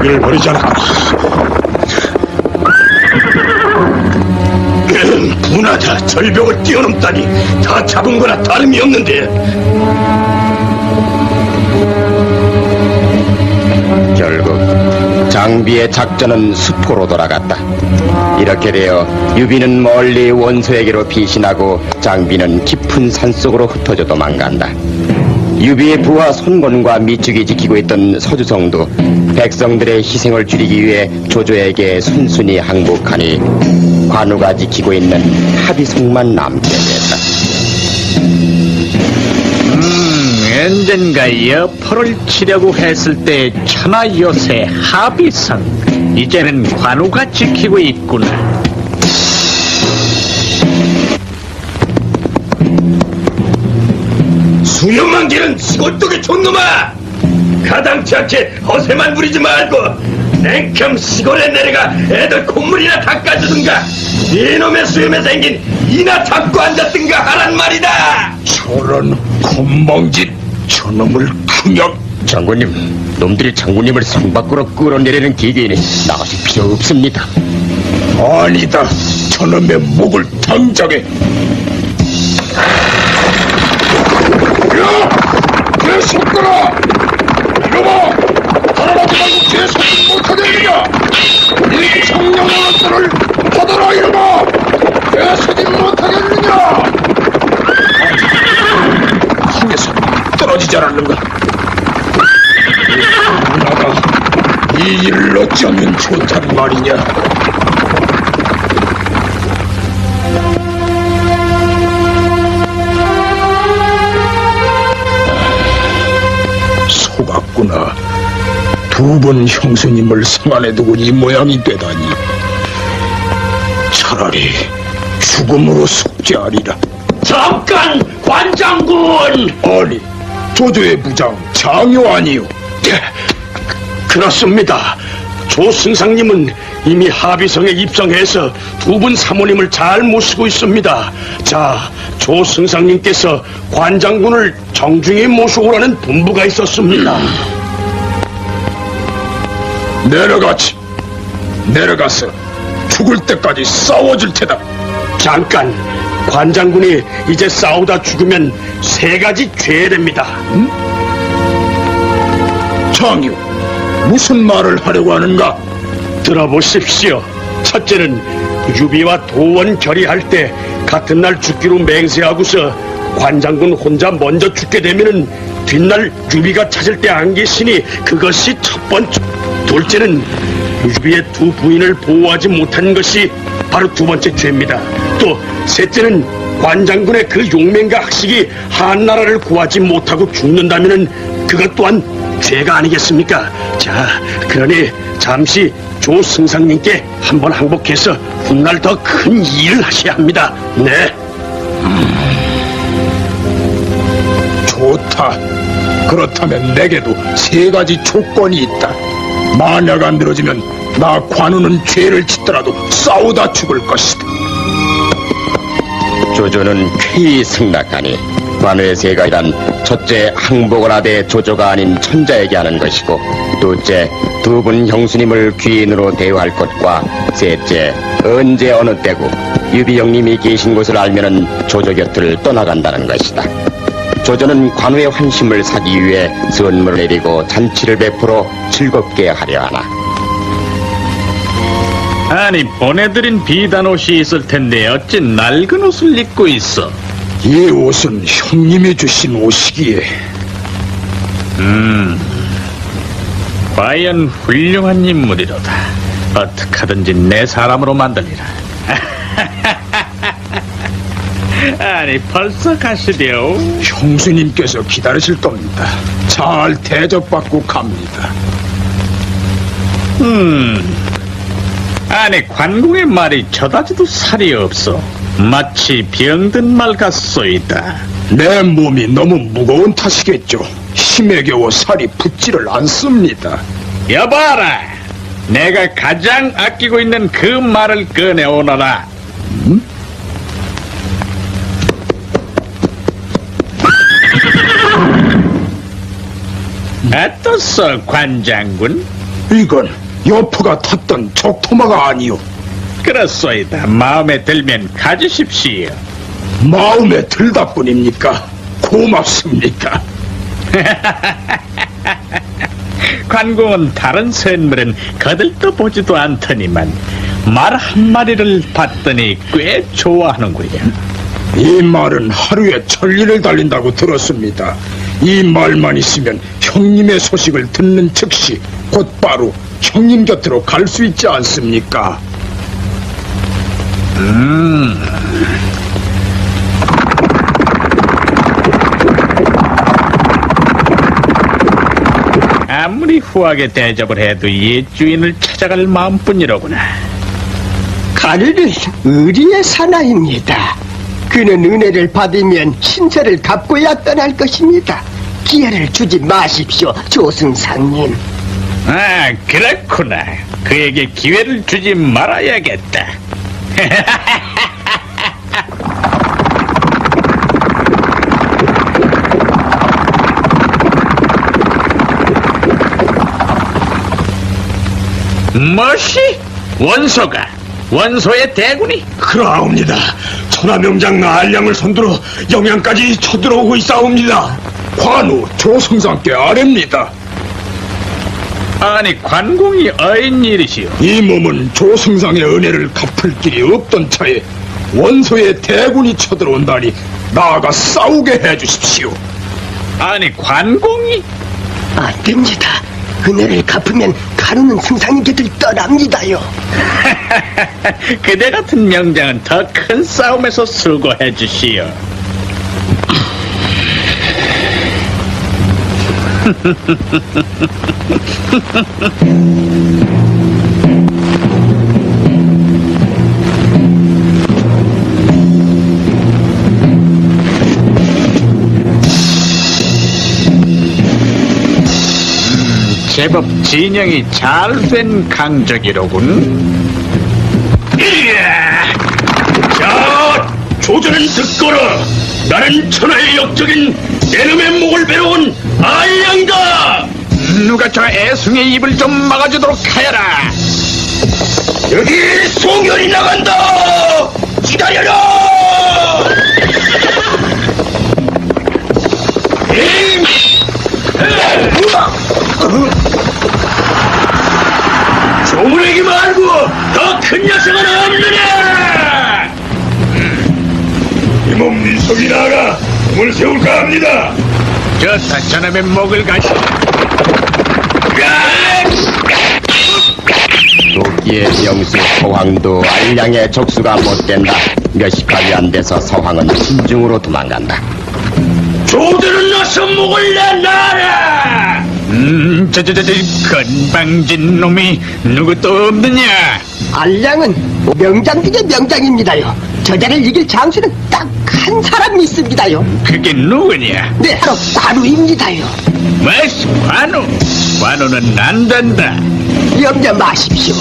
우리를 버리지 않았구나. 분하자 절벽을 뛰어넘다니 다 잡은 거나 다름이 없는데. 결국 장비의 작전은 수포로 돌아갔다. 이렇게 되어 유비는 멀리 원소에게로 피신하고 장비는 깊은 산속으로 흩어져 도망간다. 유비의 부하 손권과 미축이 지키고 있던 서주성도 백성들의 희생을 줄이기 위해 조조에게 순순히 항복하니 관우가 지키고 있는 합의성만 남게 됐다. 언젠가 여포를 치려고 했을 때 천하 요새 합의성, 이제는 관우가 지키고 있구나. 수년만 기는 시골독의 촌놈아! 가당치 않게 허세만 부리지 말고 냉큼 시골에 내려가 애들 콧물이나 닦아주든가 이놈의 수염에 생긴 이나 잡고 앉았든가 하란 말이다! 저런 건방진 저놈을 그냥... 장군님, 놈들이 장군님을 성 밖으로 끌어내리는 기계에는 나가실 필요 없습니다. 아니다, 저놈의 목을 당장에... 야! 계속거라! 이놈아! 하나라도 말고 계속 못하겠느냐! 이 청년의 것들을 받아라 이놈아! 계속이 못하겠느냐! 성에서 떨어지지 않았는가? 누나가 이 일을 어찌하면 좋단 말이냐? 속았구나. 두 번 형수님을 성 안에 두고 이 모양이 되다니. 차라리 죽음으로 속죄하리라. 잠깐! 관장군! 아니, 조조의 부장 장요아니요. 그렇습니다. 조승상님은 이미 합의성에 입성해서 두 분 사모님을 잘 모시고 있습니다. 자, 조승상님께서 관장군을 정중히 모셔오라는 분부가 있었습니다. 내려가서 죽을 때까지 싸워줄 테다. 잠깐, 관장군이 이제 싸우다 죽으면 3가지 죄됩니다. 응? 장유, 무슨 말을 하려고 하는가? 들어보십시오. 첫째는 유비와 도원 결의할 때 같은 날 죽기로 맹세하고서 관장군 혼자 먼저 죽게 되면은 뒷날 유비가 찾을 때 안 계시니 그것이 첫 번째. 둘째는 유비의 두 부인을 보호하지 못한 것이 바로 두 번째 죄입니다. 또 셋째는 관장군의 그 용맹과 학식이 한나라를 구하지 못하고 죽는다면은 그것 또한 죄가 아니겠습니까? 자, 그러니 잠시 조승상님께 한번 항복해서 훗날 더 큰 일을 하셔야 합니다. 네. 좋다. 그렇다면 내게도 3가지 조건이 있다. 만약 안 들어지면 나 관우는 죄를 짓더라도 싸우다 죽을 것이다. 조조는 쾌히 승낙하니 관우의 3가지란 첫째, 항복을 하되 조조가 아닌 천자에게 하는 것이고, 둘째, 두 분 형수님을 귀인으로 대우할 것과, 셋째, 언제 어느 때고 유비 형님이 계신 곳을 알면은 조조 곁을 떠나간다는 것이다. 조조는 관우의 환심을 사기 위해 선물을 내리고 잔치를 베풀어 즐겁게 하려 하나. 아니, 보내드린 비단 옷이 있을 텐데 어찌 낡은 옷을 입고 있어? 이 옷은 형님이 주신 옷이기에. 과연 훌륭한 인물이로다. 어떡하든지 내 사람으로 만들리라. 아니, 벌써 가시려? 형수님께서 기다리실 겁니다. 잘 대접받고 갑니다. 아니, 관공의 말이 저다지도 살이 없어. 마치 병든 말 같소이다. 내 몸이 너무 무거운 탓이겠죠. 힘에 겨워 살이 붙지를 않습니다. 여봐라, 내가 가장 아끼고 있는 그 말을 꺼내오너라. 어떻소, 관장군? 이건 여포가 탔던 적토마가 아니오. 그렇소이다. 마음에 들면 가지십시오. 마음에 들다 뿐입니까? 고맙습니까? 관공은 다른 선물은 거들떠 보지도 않더니만 말 한마리를 봤더니 꽤 좋아하는구려. 이 말은 하루에 1000리를 달린다고 들었습니다. 이 말만 있으면 형님의 소식을 듣는 즉시 곧바로 형님 곁으로 갈 수 있지 않습니까? 아무리 후하게 대접을 해도 옛 주인을 찾아갈 마음뿐이로구나. 가르는 의리의 사나이입니다. 그는 은혜를 받으면 신세를 갚고야 떠날 것입니다. 기회를 주지 마십시오, 조승상님. 아, 그렇구나. 그에게 기회를 주지 말아야겠다. 뭐시? 원소의 대군이? 그러옵니다. 천하명장 알량을 선두로 영양까지 쳐들어오고 있사옵니다. 관우 조승상께 아뢰입니다. 아니, 관공이 어인 일이시오. 이 몸은 조승상의 은혜를 갚을 길이 없던 차에 원소의 대군이 쳐들어온다니 나아가 싸우게 해주십시오. 아니, 관공이? 안 됩니다. 은혜를 갚으면 가루는 승상님 곁을 떠납니다요. 그대 같은 명장은 더 큰 싸움에서 수고해 주시오. 제법 진영이 잘 된 강적이로군. 자, 조전은 듣거라. 나는 천하의 역적인 내놈의 목을 베러온 알량이다. 누가 저 애송의 입을 좀 막아주도록 하여라. 여기 송현이 나간다. 기다려라. 조문에게 말고 더 큰 녀석은 없느냐. 이몸 민속이 나가 공을 세울까 합니다. 좋다, 저놈의 목을 가시. 도끼의 명수 서황도 알량의 적수가 못된다. 몇십 합이 안 돼서 서황은 신중으로 도망간다. 조들은 나서 목을 내놔라. 건방진 놈이 누구도 없느냐? 알량은 명장 중의 명장입니다요. 저자를 이길 장수는 딱 한 사람 있습니다요. 그게 누구냐? 네, 바로 관우입니다요. 관우는 안 된다. 염려 마십시오.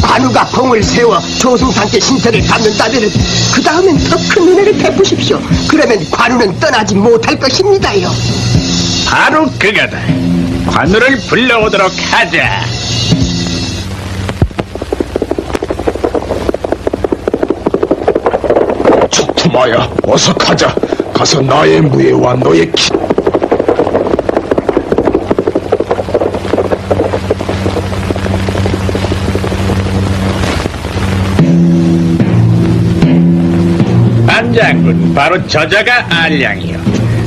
관우가 공을 세워 조승상께 신세를 갚는다면 그 다음엔 더 큰 은혜를 베푸십시오. 그러면 관우는 떠나지 못할 것입니다요. 바로 그거다. 관우를 불러오도록 하자. 적토마야, 어서 가자. 가서 나의 무예와 너의 기... 안장군, 바로 저자가 알량이요.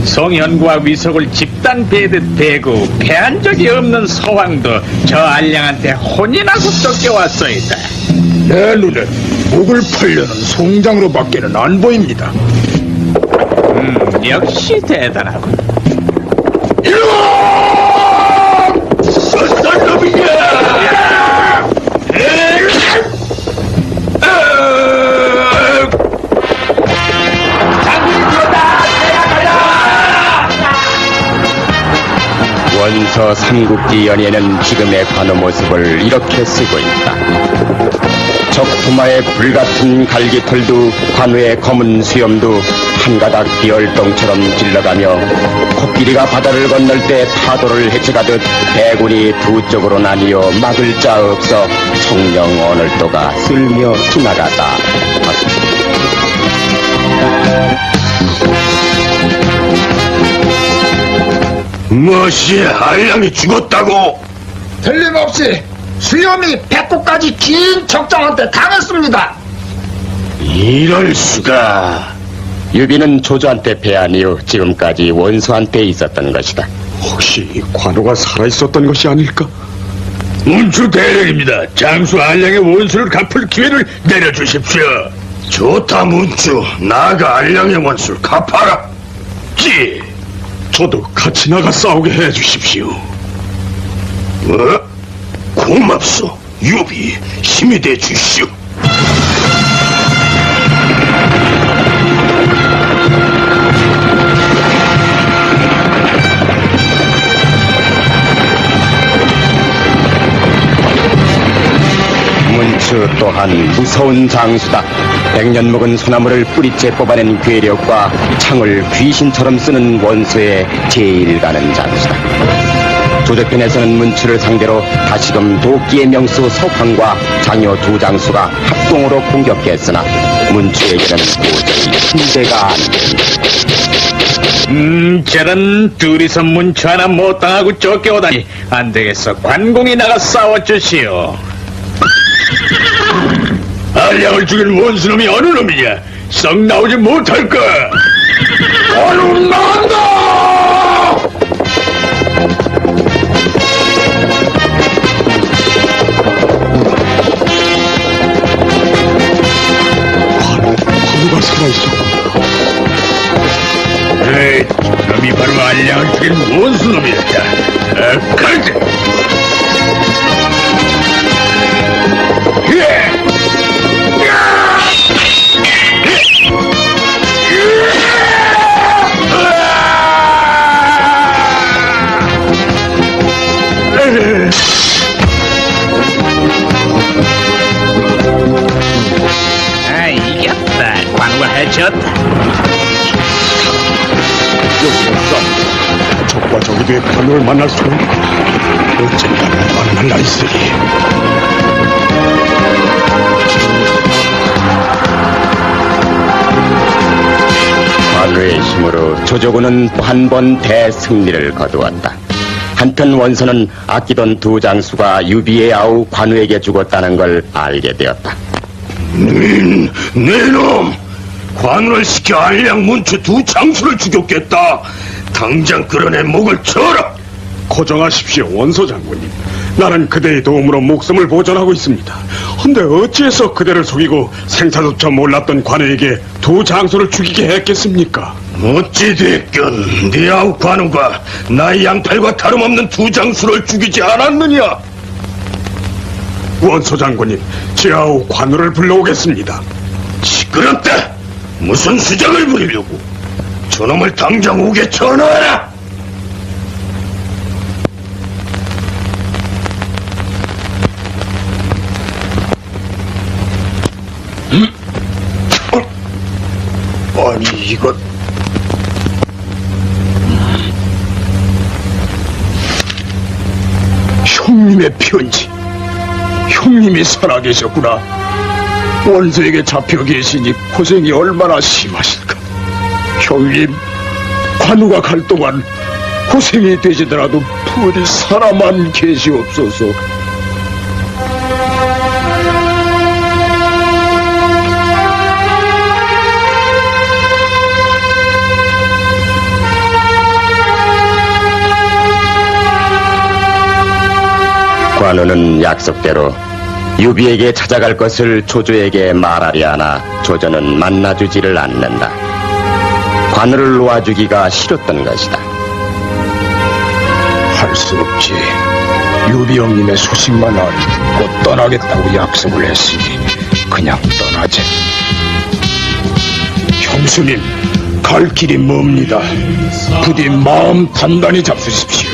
송현구와 위석을 집단 베듯 베고 패한 적이 없는 서황도 저 알량한테 혼이 나서 쫓겨왔어이다. 내 눈에 목을 팔려는 송장으로밖에는 안 보입니다. 역시 대단하군. 어떤 놈이냐? 원서 삼국지 연예는 지금의 관우 모습을 이렇게 쓰고 있다. 적토마의 불같은 갈기털도 관우의 검은 수염도 한 가닥 비얼동처럼 질러가며 코끼리가 바다를 건널 때 파도를 헤쳐가듯 대군이 두 쪽으로 나뉘어 막을 자 없어 청령 오늘도가 쓸며 지나가다. 무엇이 알량이 죽었다고? 틀림없이 수염이 배꼽까지 긴 적장한테 당했습니다. 이럴 수가. 유비는 조조한테 패한 이후 지금까지 원수한테 있었던 것이다. 혹시 관우가 살아있었던 것이 아닐까? 문추 대령입니다. 장수 알량의 원수를 갚을 기회를 내려주십시오. 좋다 문추. 나가 알량의 원수를 갚아라. 찌. 저도 같이 나가 싸우게 해주십시오. 고맙소. 유비 힘이 돼 주시오. 문추 또한 무서운 장수다. 100년 묵은 소나무를 뿌리째 뽑아낸 괴력과 창을 귀신처럼 쓰는 원수의 제일 가는 장수다. 조조편에서는 문추를 상대로 다시금 도끼의 명수 석황과 장효 두 장수가 합동으로 공격했으나 문추에게는 도저히 힘대가 안 된다. 저런 둘이서 문추 하나 못 당하고 쫓겨오다니 안 되겠어. 관공이 나가 싸워주시오. 알량을 죽인 원수놈이 어느 놈이냐? 썩 나오지 못할까? 얼른 나간다! 관우가 살아있었구나. 에이, 놈이 바로 알량을 죽인 원수놈이었다. 그렇지. 아, 이겼다. 관우가 해쳤다. 여기는 적과 적이 돼 관우를 만날 수는 언젠가는 만날 있으리. 관우의 힘으로 조조군은 한 번 대승리를 거두었다. 한편 원서는 아끼던 두 장수가 유비의 아우 관우에게 죽었다는 걸 알게 되었다. 내놈! 관우를 시켜 알량 문추 두 장수를 죽였겠다. 당장 끌어내 목을 쳐라. 고정하십시오, 원소 장군님. 나는 그대의 도움으로 목숨을 보존하고 있습니다. 근데 어찌해서 그대를 속이고 생사조차 몰랐던 관우에게 두 장수를 죽이게 했겠습니까? 어찌 됐건 네 아우 관우가 나의 양팔과 다름없는 두 장수를 죽이지 않았느냐? 원소 장군님, 제 아우 관우를 불러오겠습니다. 시끄럽다. 무슨 수작을 부리려고? 저놈을 당장 오게 전화하라. 아니 이거 형님의 편지. 형님이 살아계셨구나. 원소에게 잡혀 계시니 고생이 얼마나 심하실까. 형님, 관우가 갈 동안 고생이 되시더라도 부디 살아만 계시옵소서. 관우는 약속대로 유비에게 찾아갈 것을 조조에게 말하려 하나 조조는 만나주지를 않는다. 관우를 놓아주기가 싫었던 것이다. 할 수 없지. 유비 형님의 소식만 알고 떠나겠다고 약속을 했으니 그냥 떠나자. 형수님, 갈 길이 멉니다. 부디 마음 단단히 잡수십시오.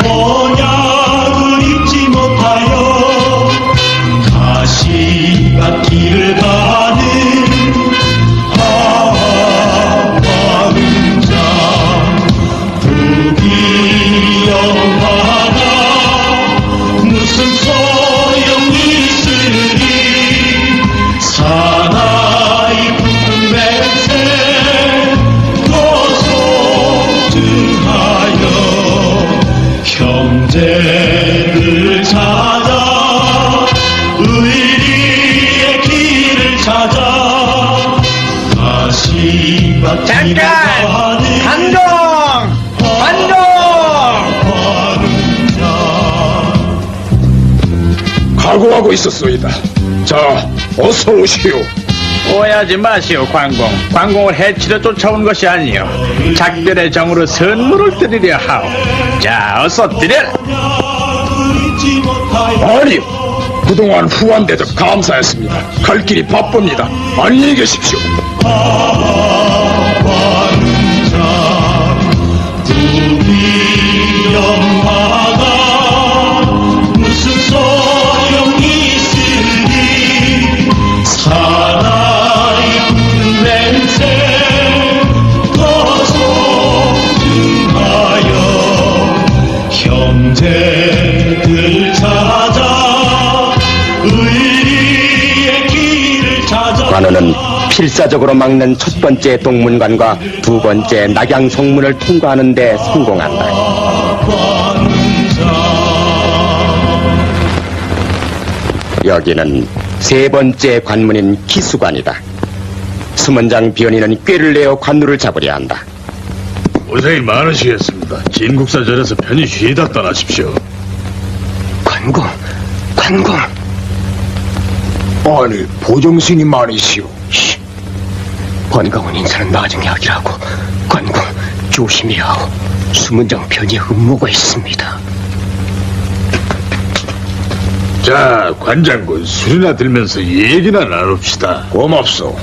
언약을 잊지 못하여 가시가 잠깐! 반동! 반동! 각오하고 있었소이다. 자, 어서 오시오. 오해하지 마시오, 관공. 관공을 해치려 쫓아온 것이 아니요. 작별의 정으로 선물을 드리려 하오. 자, 어서 드려라. 아니요. 그동안 후한 대접 감사했습니다. 갈 길이 바쁩니다. 안녕히 계십시오. 관우는 필사적으로 막는 첫 번째 동문관과 두 번째 낙양성문을 통과하는 데 성공한다. 여기는 세 번째 관문인 기수관이다. 수문장 비연이는 꾀를 내어 관우를 잡으려 한다. 고생이 많으시겠습니다. 진국사 절에서 편히 쉬다 떠나십시오. 관공. 아니, 보정스님 말이시오. 번가원 인사는 나중에 하기로 하고 관공 조심해야 하오. 수문장 편에 음모가 있습니다. 자, 관장군, 술이나 들면서 얘기나 나눕시다. 고맙소.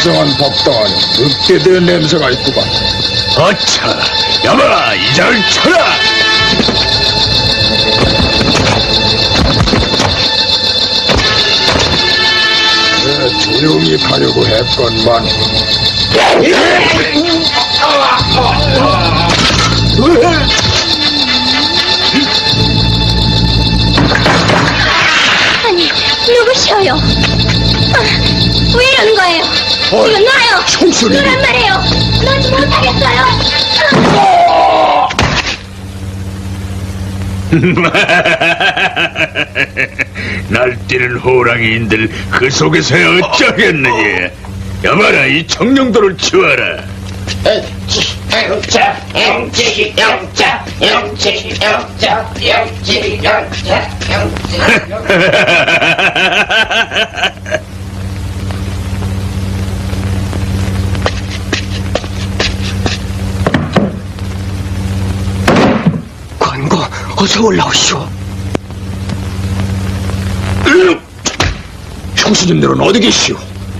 신성한 법당 안에 늑대 된 냄새가 있구만. 어차, 여봐라, 이장을 쳐라! 조용히 가려고 했건만. 아니, 누구시여요? 왜 이러는 거예요? 이거 놔요! 총소리. 놓란 말이에요! 놓지 못하겠어요! 날뛰는 호랑이인들 그 속에서 어쩌겠느냐. 여봐라, 이 청룡도를 치워라. 관공 어서 올라오시오. 형수님들은 어디 계시오?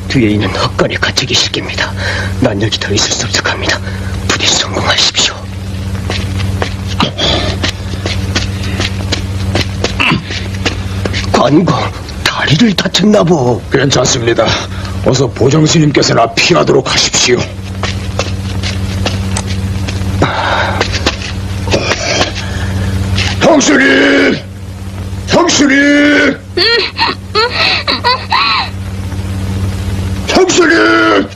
뒤에 있는 헛간에 갇혀 계실 겁니다. 난 여기 더 있을 수 없습니다. 부디 성공하십시오. 관공 다리를 다쳤나 보. 괜찮습니다. 어서 보정스님께서나 피하도록 하십시오. 형수님! 형수님! 형수님!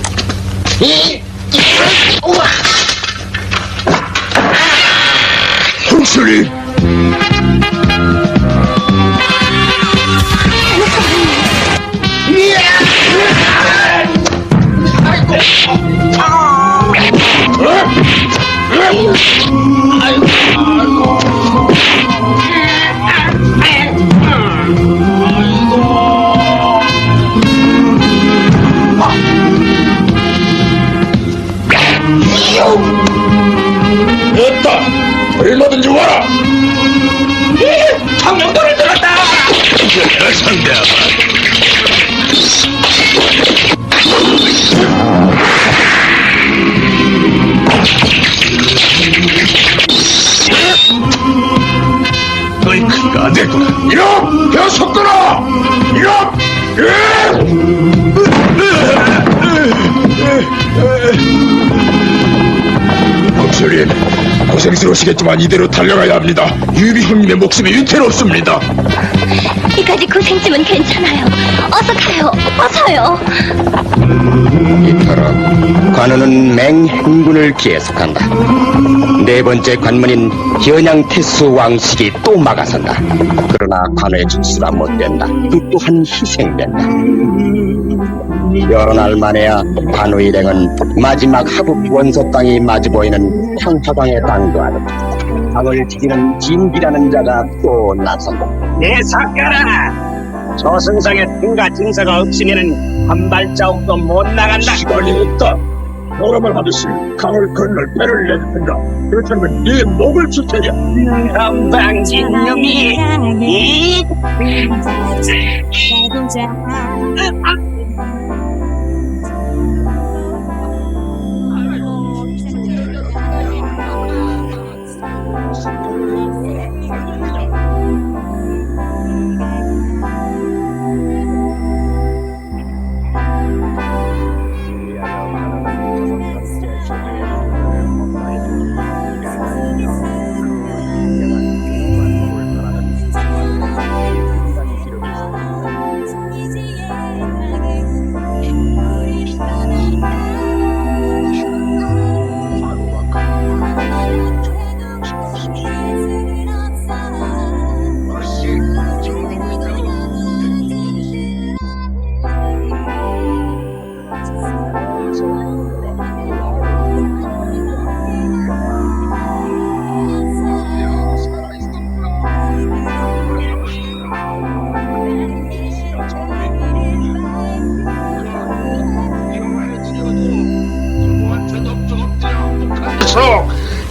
형수님! 형수님! 됐다! 얼마든지 와라! 청룡도를 들었다! 상대하마. 어이쿠가 안 됐구나. 이놈! 벼 섞어라! 이놈! 주린, 고생스러우시겠지만 이대로 달려가야 합니다. 유비 형님의 목숨이 위태롭습니다. 이까지 고생쯤은 괜찮아요. 어서 가요. 어서요. 이토록 관우는 맹행군을 계속한다. 네 번째 관문인 현양태수 왕식이 또 막아선다. 그러나 관우의 출수가 못된다. 그 또한 희생된다. 여러 날 만에야 관우 일행은 마지막 하북 원소 땅이 마주 보이는 향화강에 당도하다. 강을 지키는 진기라는 자가 또 나선다. 내 사가라! 저승상에 등가 증서가 없으면은 한 발자국도 못 나간다. 시간이 없다. 너라만 하듯이 강을 건널 배를 내줄 텐다. 그렇다면 네 목을 줄 테야. 건방진 놈이 이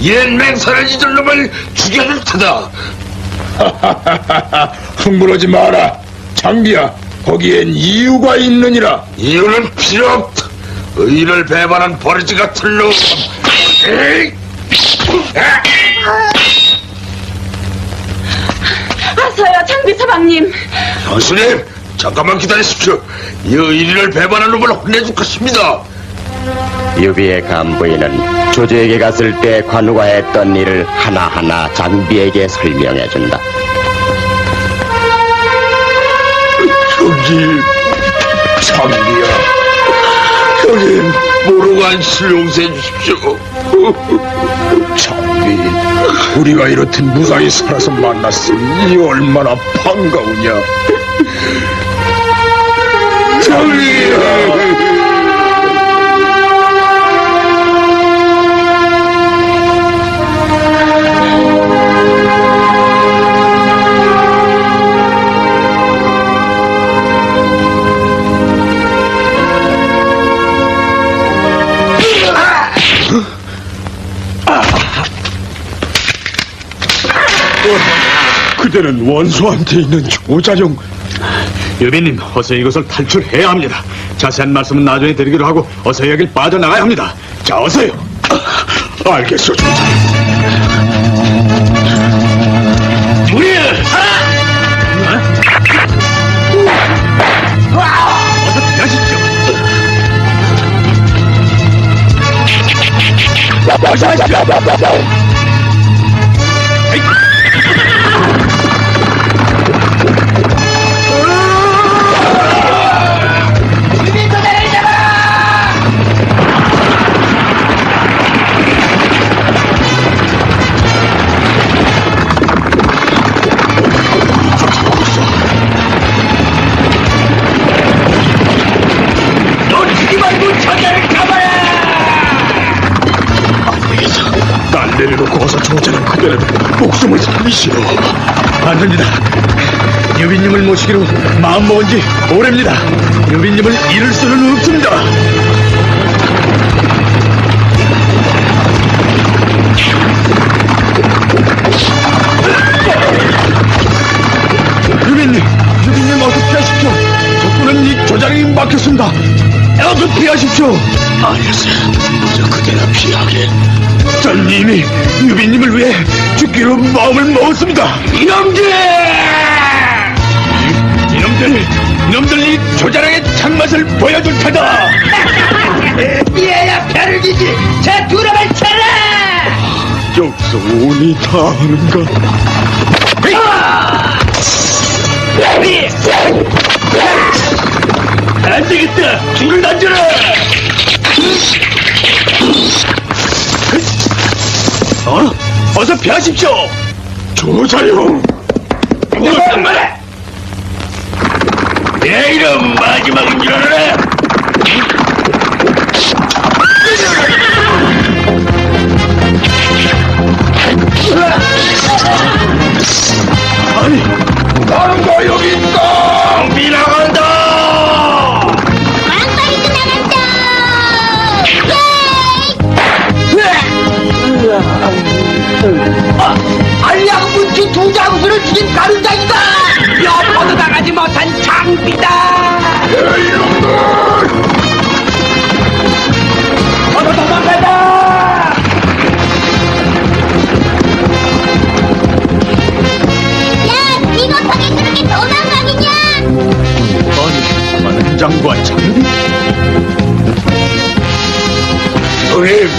옛 맹사를 잊을 놈을 죽여줄 테다. 흥분하지 마라. 장비야, 거기엔 이유가 있느니라. 이유는 필요 없다. 의를 배반한 버러지 같은 놈. 에이! 어서요, 장비서방님. 형수님, 잠깐만 기다리십시오. 이 의리를 배반한 놈을 혼내줄 것입니다. 유비의 간부인은 조조에게 갔을 때 관우가 했던 일을 하나하나 장비에게 설명해준다. 형님, 장비야. 형님, 모르고 한 실을 용서해 주십시오. 장비, 우리가 이렇듯 무사히 살아서 만났으니 얼마나 반가우냐. 장비야. 그대는 원소한테 있는 조자룡. 유비님, 어서 이것을 탈출해야 합니다. 자세한 말씀은 나중에 드리기로 하고 어서 여길 빠져나가야 합니다. 자, 어서요. 알겠소, 조자. 우리 어서 가시죠. 날 내려놓고 어서 조자는 그대는 목숨을 살리시오. 안 됩니다. 유비님을 모시기로 마음먹은 지 오래입니다. 유비님을 잃을 수는 없습니다. 유비님 어서 피하십시오. 적군은 이 조장이 막혔습니다. 어서 피하십시오. 알겠어요. 저 그대나 피하게. 전 이미 유비님을 위해 죽기로 마음을 먹었습니다. 이놈들 이 조자랑의 참맛을 보여줄 테다. 얘야, 벼를 지지. 자, 두람을 쳐라. 여기서 운이 다하는가? 안 되겠다! 줄을 던져라! 어서 피하십시오! 조자룡! 무슨 말해! 내 이름 마지막인 줄 알아? 아니, 나는 다 여기 있다! 비 나간다! 왕빨이도 나간다. 알량군주 두 장수를 죽인 가루장이다. 몇 번도 당하지 못한 장비다. 어서 도망간다. 야, 비겁하게 그렇게 도망가겠냐? 아니, 많은 장관 참. 형님!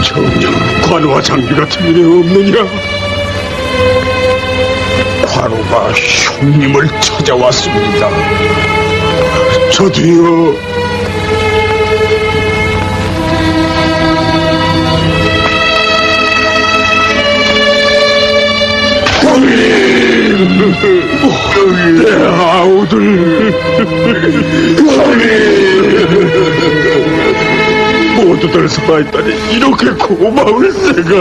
정녕 관우와 장비 같은 일이 없느냐? 관우가 형님을 찾아왔습니다. 저도요. 형님! 내 아우들! 형님! 모두들 살아있다니 이렇게 고마울 새가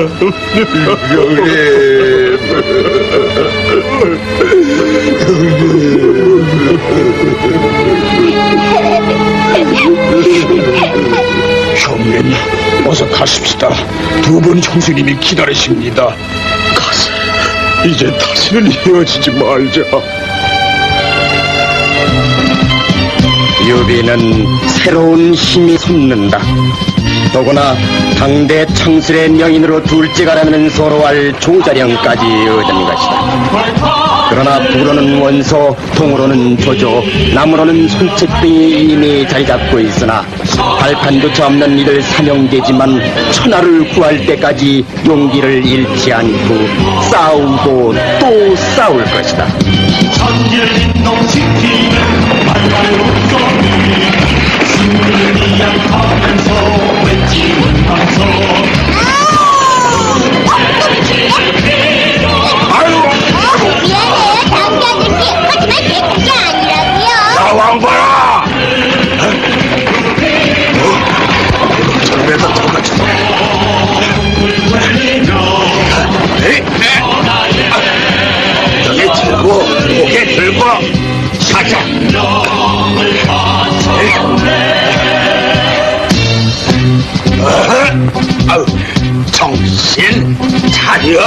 형님, 어서 가십시다. 두 분 형수님이 기다리십니다. 이제 다시는 헤어지지 말자. 유비는 새로운 힘이 솟는다. 더구나 당대 창술의 명인으로 둘째가라는 서로할 조자령까지 얻은 것이다. 그러나 북으로는 원소, 동으로는 조조, 남으로는 손책 등이 이미 자리 잡고 있으나 발판조차 없는 이들 사명제지만 천하를 구할 때까지 용기를 잃지 않고 싸우고 또 싸울 것이다. 미안해요, 장비 아저씨. 하지만 제 뜻이 아니라고요. 야, 왕봐라! 절에서 들어가자. 여기 들고, 고개 들고, 가자. 아우, 정신 차려.